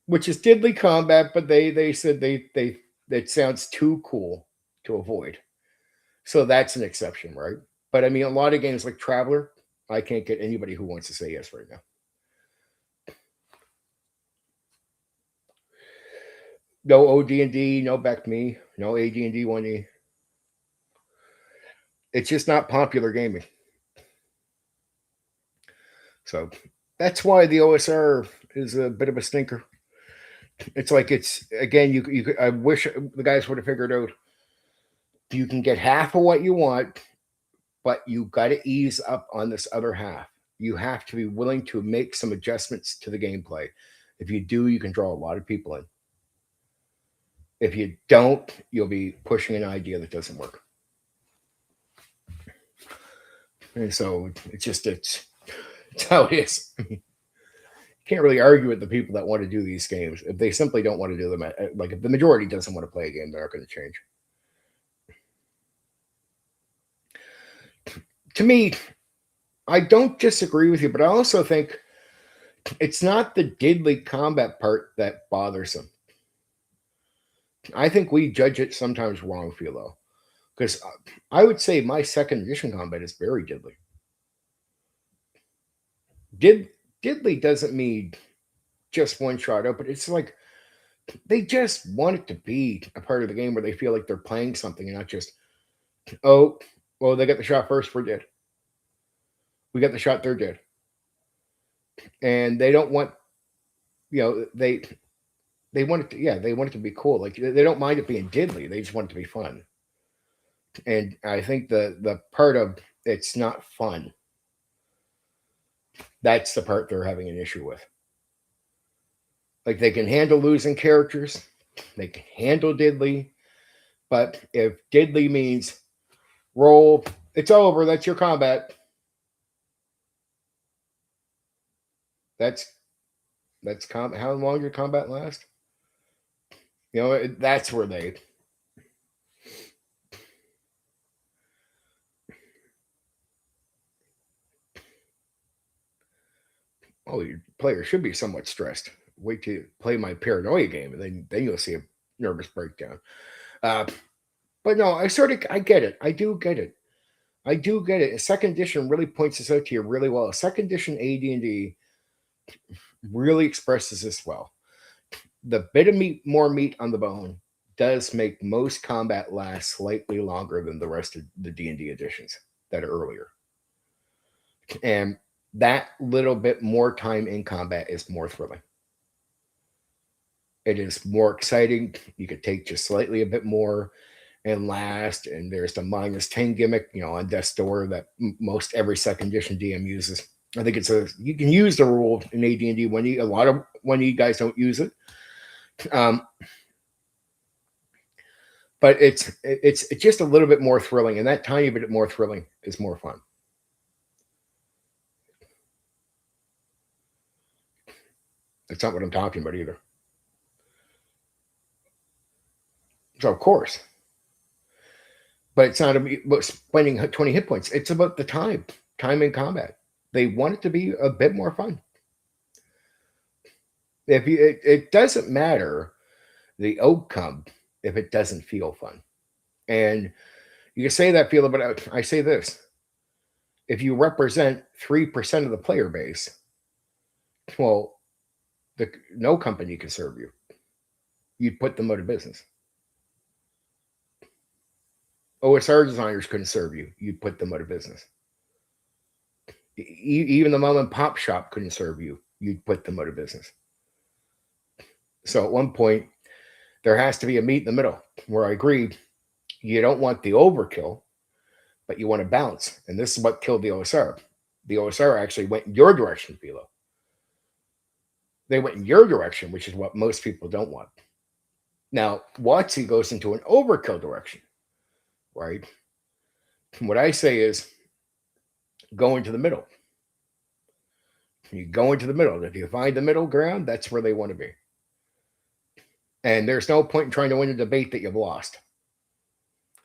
which is diddly combat, but they said they that sounds too cool to avoid. So that's an exception, right? But I mean, a lot of games like Traveler, I can't get anybody who wants to say yes right now. No OD&D, no Back Me, no AD&D 1E. It's just not popular gaming. So that's why the OSR is a bit of a stinker. It's like it's again. You I wish the guys would have figured out. You can get half of what you want, but you got to ease up on this other half. You have to be willing to make some adjustments to the gameplay. If you do, you can draw a lot of people in. If you don't, you'll be pushing an idea that doesn't work. And so it's how it is. You can't really argue with the people that want to do these games. If they simply don't want to do them, like if the majority doesn't want to play a game, they're not going to change. To me, I don't disagree with you, but I also think it's not the diddly combat part that bothers them. I think we judge it sometimes wrong, Philo, because I would say my second edition combat is very diddly. Diddly doesn't mean just one shot out, but it's like they just want it to be a part of the game where they feel like they're playing something and not just, oh, well, they got the shot first, we're dead. We got the shot, they're dead. And they don't want, they want it to, they want it to be cool. Like they don't mind it being diddly. They just want it to be fun. And I think the part of it's not fun, that's the part they're having an issue with. Like they can handle losing characters, they can handle diddly, but if diddly means roll, it's over, that's your combat. That's how long your combat lasts. That's where they. Oh, your player should be somewhat stressed. Wait to play my paranoia game, and then you'll see a nervous breakdown. But no, I get it. I do get it. A second edition really points this out to you really well. A second edition AD&D really expresses this well. The bit of more meat on the bone does make most combat last slightly longer than the rest of the D&D editions that are earlier. And that little bit more time in combat is more thrilling. It is more exciting. You could take just slightly a bit more and last. And there's the -10 gimmick, on Death's Door that most every second edition DM uses. I think you can use the rule in AD&D when a lot of when you guys don't use it. But it's just a little bit more thrilling, and that tiny bit more thrilling is more fun. That's not what I'm talking about either. So of course, but it's not about spending 20 hit points. It's about the time in combat. They want it to be a bit more fun. It doesn't matter the outcome if it doesn't feel fun. And you can say that, feel, but I say this. If you represent 3% of the player base, well, no company can serve you. You'd put them out of business. OSR designers couldn't serve you. You'd put them out of business. Even the mom and pop shop couldn't serve you. You'd put them out of business. So at one point, there has to be a meet in the middle where I agree. You don't want the overkill, but you want to balance. And this is what killed the OSR. The OSR actually went in your direction, Philo. They went in your direction, which is what most people don't want. Now, WotC goes into an overkill direction, right? What I say is go into the middle. You go into the middle. If you find the middle ground, that's where they want to be. And there's no point in trying to win a debate that you've lost.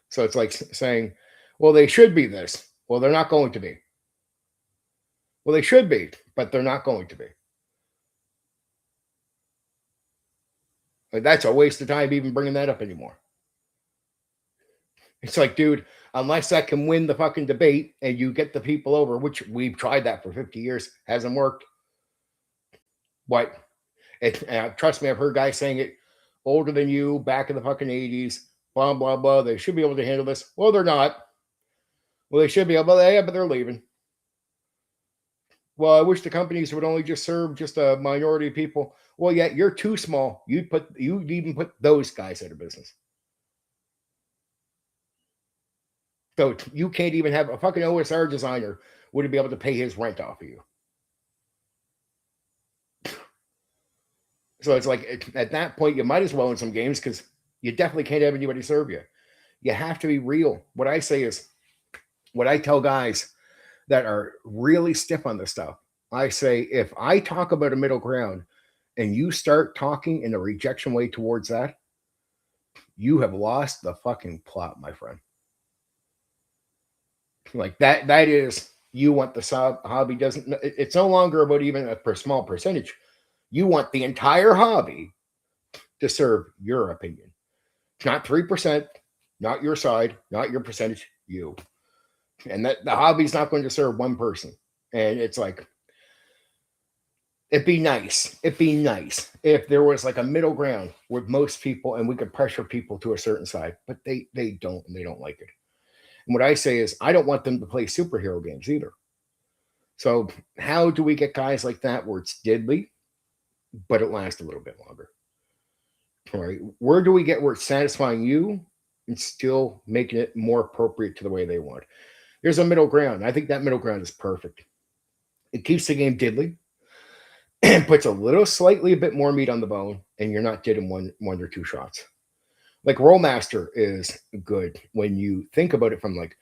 So it's like saying, well, they should be this. Well, they're not going to be. Well, they should be, but they're not going to be. Like, that's a waste of time even bringing that up anymore. It's like, dude, unless I can win the fucking debate and you get the people over, which we've tried that for 50 years, hasn't worked. What? Trust me, I've heard guys saying it older than you, back in the fucking 80s, blah, blah, blah. They should be able to handle this. Well, they're not. Well, they should be able to, yeah, but they're leaving. Well, I wish the companies would only just serve just a minority of people. Well, yeah, you're too small. You'd even put those guys out of business. So you can't even have a fucking OSR designer wouldn't be able to pay his rent off of you. So it's like at that point, you might as well in some games because you definitely can't have anybody serve you. You have to be real. What I say is, what I tell guys that are really stiff on this stuff, I say, if I talk about a middle ground and you start talking in a rejection way towards that, you have lost the fucking plot, my friend. Like that is, you want the hobby doesn't, it's no longer about even a small percentage. You want the entire hobby to serve your opinion. Not 3%, not your side, not your percentage, you. And that the hobby's not going to serve one person. And it's like, it'd be nice if there was like a middle ground with most people and we could pressure people to a certain side, but they don't, and they don't like it. And what I say is, I don't want them to play superhero games either. So how do we get guys like that where it's diddly, but it lasts a little bit longer? All right. Where do we get where it's satisfying you and still making it more appropriate to the way they want? There's a middle ground. I think that middle ground is perfect. It keeps the game diddly and puts a little slightly a bit more meat on the bone, and you're not getting one or two shots. Like Rollmaster is good when you think about it from like,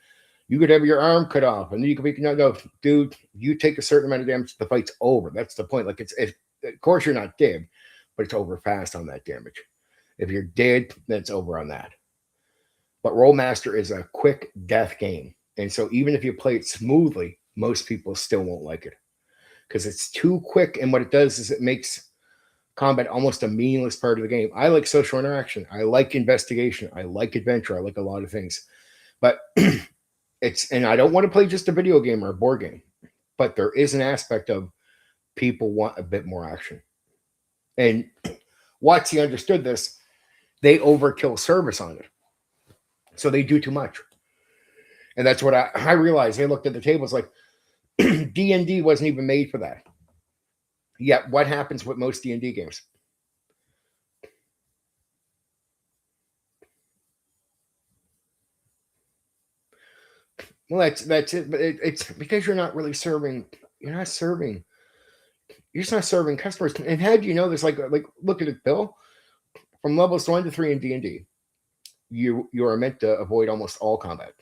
you could have your arm cut off and then you could be, no, dude, you take a certain amount of damage, the fight's over. That's the point. Like it's of course you're not dead, but it's over fast on that damage. If you're dead, then it's over on that. But Rollmaster is a quick death game. And so even if you play it smoothly, most people still won't like it because it's too quick. And what it does is it makes combat almost a meaningless part of the game. I like social interaction. I like investigation. I like adventure. I like a lot of things. But and I don't want to play just a video game or a board game, but there is an aspect of people want a bit more action. And WotC understood this. They overkill service on it. So they do too much. And that's what I realized. They looked at the tables like D&D wasn't even made for that. Yet what happens with most D&D games? Well, that's it. But it's because you're not really serving. You're just not serving customers. And how do you know this? Like look at it, Bill. From levels 1 to 3 in D&D, you are meant to avoid almost all combat.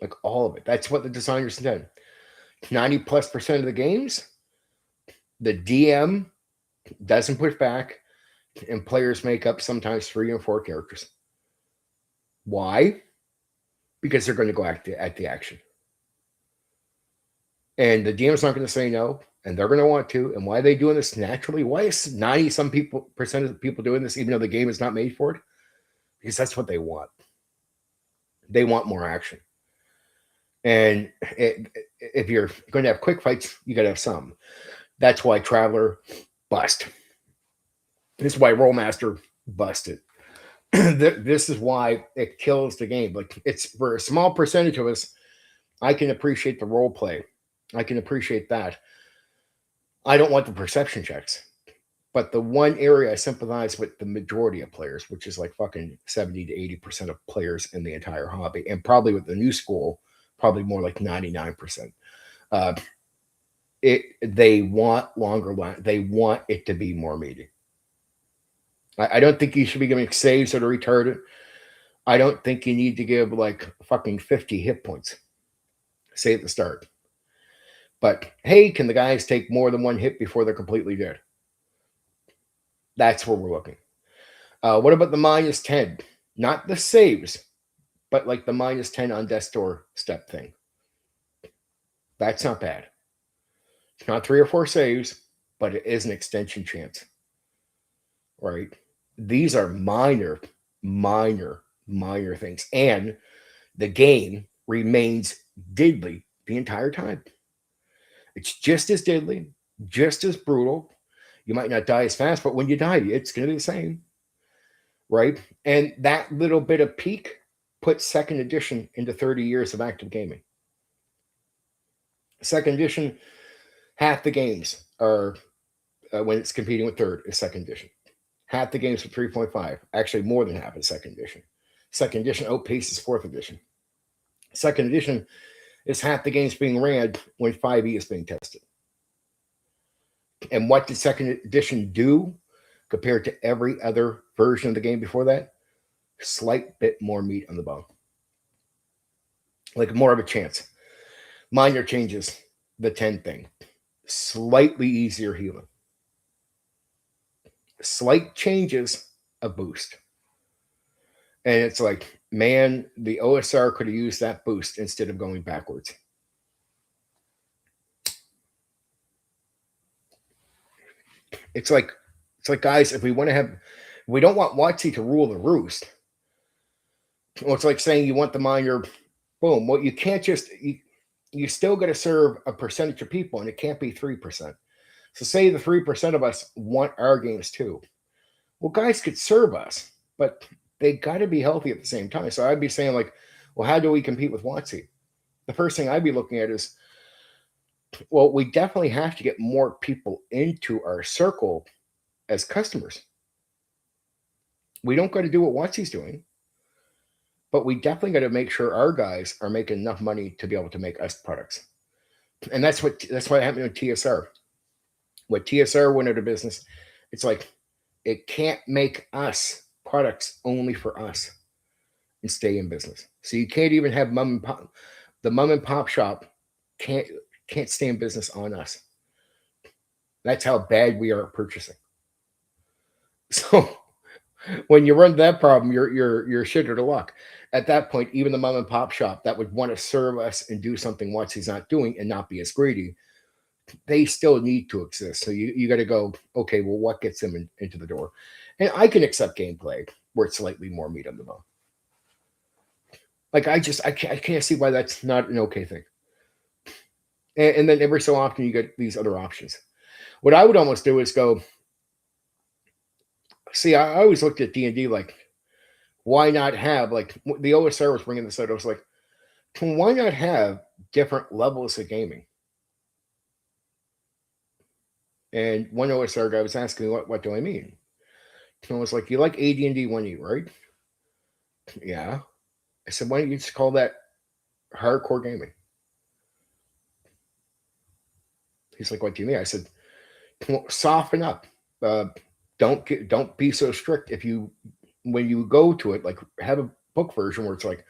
Like all of it. That's what the designers did. 90+% of the games, the DM doesn't push back, and players make up sometimes 3 or 4 characters. Why? Because they're going to go at the action. And the DM's not going to say no, and they're going to want to. And why are they doing this naturally? Why is 90% of the people doing this, even though the game is not made for it? Because that's what they want. They want more action. And if you're going to have quick fights, you got to have some. That's why Traveler bust. This is why Rollmaster busted. This is why it kills the game. Like it's for a small percentage of us, I can appreciate the role play. I can appreciate that. I don't want the perception checks. But the one area I sympathize with the majority of players, which is like fucking 70 to 80% of players in the entire hobby, and probably with the new school, probably more like 99%. They want longer. They want it to be more meaty. I don't think you should be giving saves that are retarded. I don't think you need to give like fucking 50 hit points. Say at the start. But hey, can the guys take more than one hit before they're completely dead? That's where we're looking. What about the -10? Not the saves, but like the -10 on death door step thing. That's not bad. It's not 3 or 4 saves, but it is an extension chance, right? These are minor, minor, minor things. And the game remains diddly the entire time. It's just as diddly, just as brutal. You might not die as fast, but when you die, it's going to be the same, right? And that little bit of peak puts second edition into 30 years of active gaming. Second edition, half the games are, when it's competing with third, is second edition. Half the games for 3.5, actually more than half is second edition. Second edition outpaces fourth edition. Second edition is half the games being ran when 5e is being tested. And what did second edition do compared to every other version of the game before that? Slight bit more meat on the bone. Like more of a chance. Minor changes, the 10 thing. Slightly easier healing. Slight changes, a boost. And it's like, man, the OSR could have used that boost instead of going backwards. It's like, guys, if we don't want WotC to rule the roost. Well, it's like saying you want the minor, boom. Well, you can't just, you still got to serve a percentage of people, and it can't be 3%. So say the 3% of us want our games too. Well, guys could serve us, but they got to be healthy at the same time. So I'd be saying like, well, how do we compete with WotC? The first thing I'd be looking at is, well, we definitely have to get more people into our circle as customers. We don't got to do what WotC's doing, but we definitely got to make sure our guys are making enough money to be able to make us products. And that's what happened with TSR. What TSR went out of business, it's like it can't make us products only for us and stay in business. So you can't even have mom and pop. The mom and pop shop can't stay in business on us. That's how bad we are at purchasing. So when you run that problem, you're shit out of luck. At that point, even the mom and pop shop that would want to serve us and do something WotC's not doing and not be as greedy, they still need to exist. So you got to go, okay, well, what gets them into the door? And I can accept gameplay where it's slightly more meat on the bone. Like I can't see why that's not an okay thing. And then every so often you get these other options. What I would almost do is go, see, I always looked at D&D like, why not have, like, the OSR was bringing this out. I was like, why not have different levels of gaming? And one OSR guy was asking me, what do I mean? And I was like, you like AD&D 1E, right? Yeah. I said, why don't you just call that hardcore gaming? He's like, what do you mean? I said, well, soften up. Don't be so strict. When you go to it, like have a book version where it's like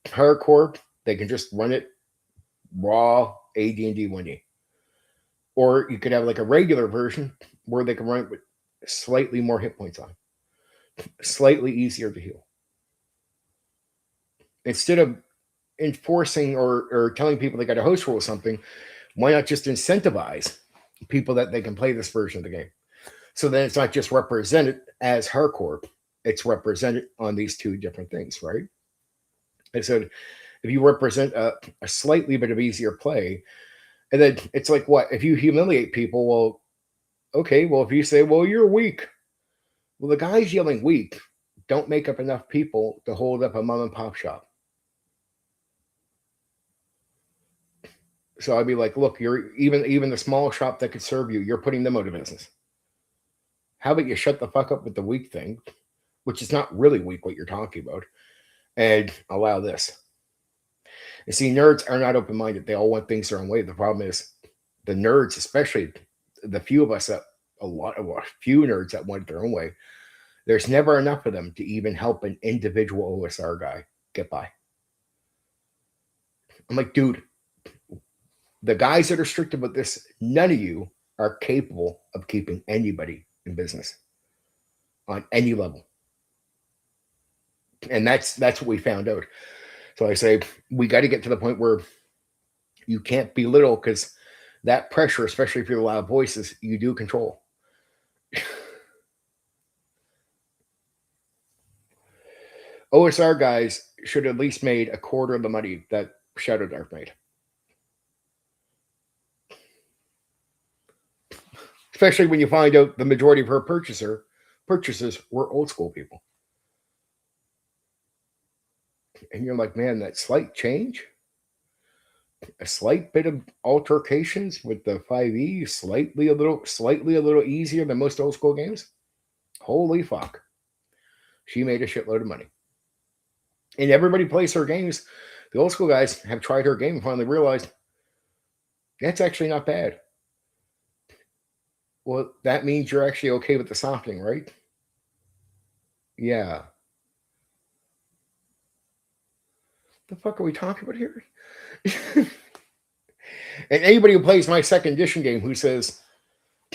hardcore, they can just run it raw AD&D 1E. Or you could have like a regular version where they can run it with slightly more hit points on. Slightly easier to heal. Instead of enforcing or telling people they got to host roll something, why not just incentivize people that they can play this version of the game? So then it's not just represented as hardcore, it's represented on these two different things, right? I said, if you represent a slightly bit of easier play, and then it's like, what? If you humiliate people, well, okay, well, if you say, well, you're weak. Well, the guys yelling weak don't make up enough people to hold up a mom and pop shop. So I'd be like, look, you're even the small shop that could serve you, you're putting them out of business. How about you shut the fuck up with the weak thing, which is not really weak what you're talking about, and allow this. And see, nerds are not open-minded. They all want things their own way. The problem is the nerds, especially the few of us that few nerds that want it their own way, there's never enough of them to even help an individual OSR guy get by. I'm like, dude, the guys that are strict about this, none of you are capable of keeping anybody in business on any level. And that's what we found out. So I say, we got to get to the point where You can't belittle, because that pressure, especially if you're loud voices, you do control. OSR guys should at least made a quarter of the money that Shadow Dark made. Especially when you find out the majority of her purchases were old school people. And you're like, man, that slight change, a slight bit of altercations with the 5e, slightly a little easier than most old school games. Holy fuck. She made a shitload of money. And everybody plays her games. The old school guys have tried her game and finally realized that's actually not bad. Well, that means you're actually okay with the softening, right? Yeah. The fuck are we talking about here? And anybody who plays my second edition game who says,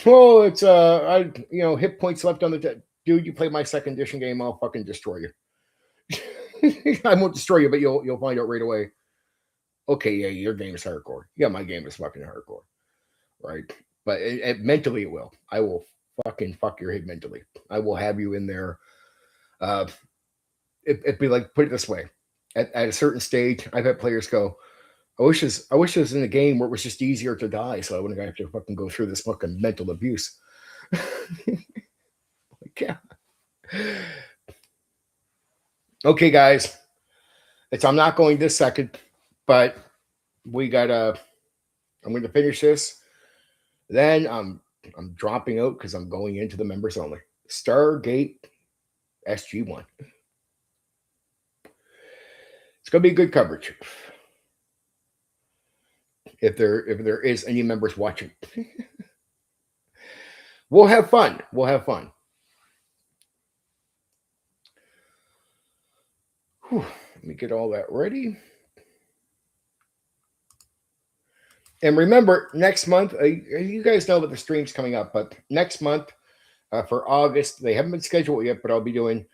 "Oh, it's hit points left on the dude, you play my second edition game, I'll fucking destroy you." I won't destroy you, but you'll find out right away. Okay, yeah, your game is hardcore. Yeah, my game is fucking hardcore, right? But mentally, it will. I will fucking fuck your head mentally. I will have you in there. It'd be like, put it this way: at a certain stage, I've had players go, I wish it was in a game where it was just easier to die, so I wouldn't have to fucking go through this fucking mental abuse." Yeah. Okay, guys. I'm not going this second, but I'm going to finish this. Then I'm dropping out because I'm going into the members only. Stargate SG1. It's going to be good coverage. If there is any members watching. We'll have fun. Whew, let me get all that ready. And remember, next month, you guys know that the stream's coming up, but next month for August, they haven't been scheduled yet, but I'll be doing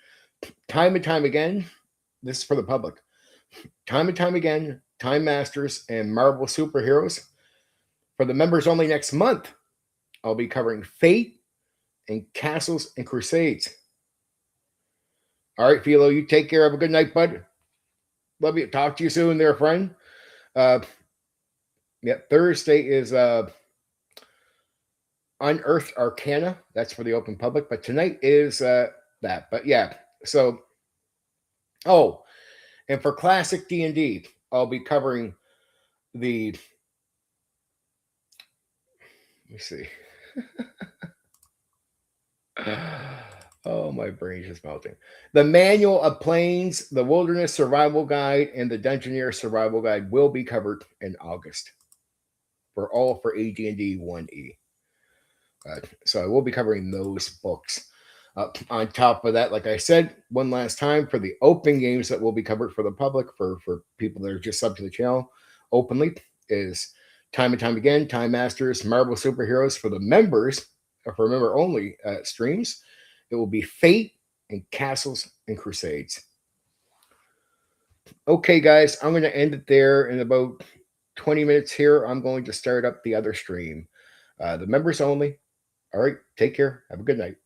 time and time again. This is for the public. Time and time again, Time Masters and Marvel Superheroes. For the members only next month, I'll be covering Fate and Castles and Crusades. All right, Philo, you take care. Have a good night, bud. Love you. Talk to you soon there, friend. Thursday is Unearthed Arcana. That's for the open public. But tonight is that. But yeah, so, and for classic D&D, I'll be covering let me see. Oh, my brain's just melting. The Manual of Planes, the Wilderness Survival Guide, and the Dungeoneer Survival Guide will be covered in August. For AD&D 1E. So I will be covering those books. On top of that, like I said, one last time, for the open games that will be covered for the public, for people that are just sub to the channel openly, is time and time again, Time Masters, Marvel Superheroes. For the members, or for member only streams, it will be Fate and Castles and Crusades. Okay, guys, I'm going to end it there in about 20 minutes here. I'm going to start up the other stream. The members only. All right, take care. Have a good night.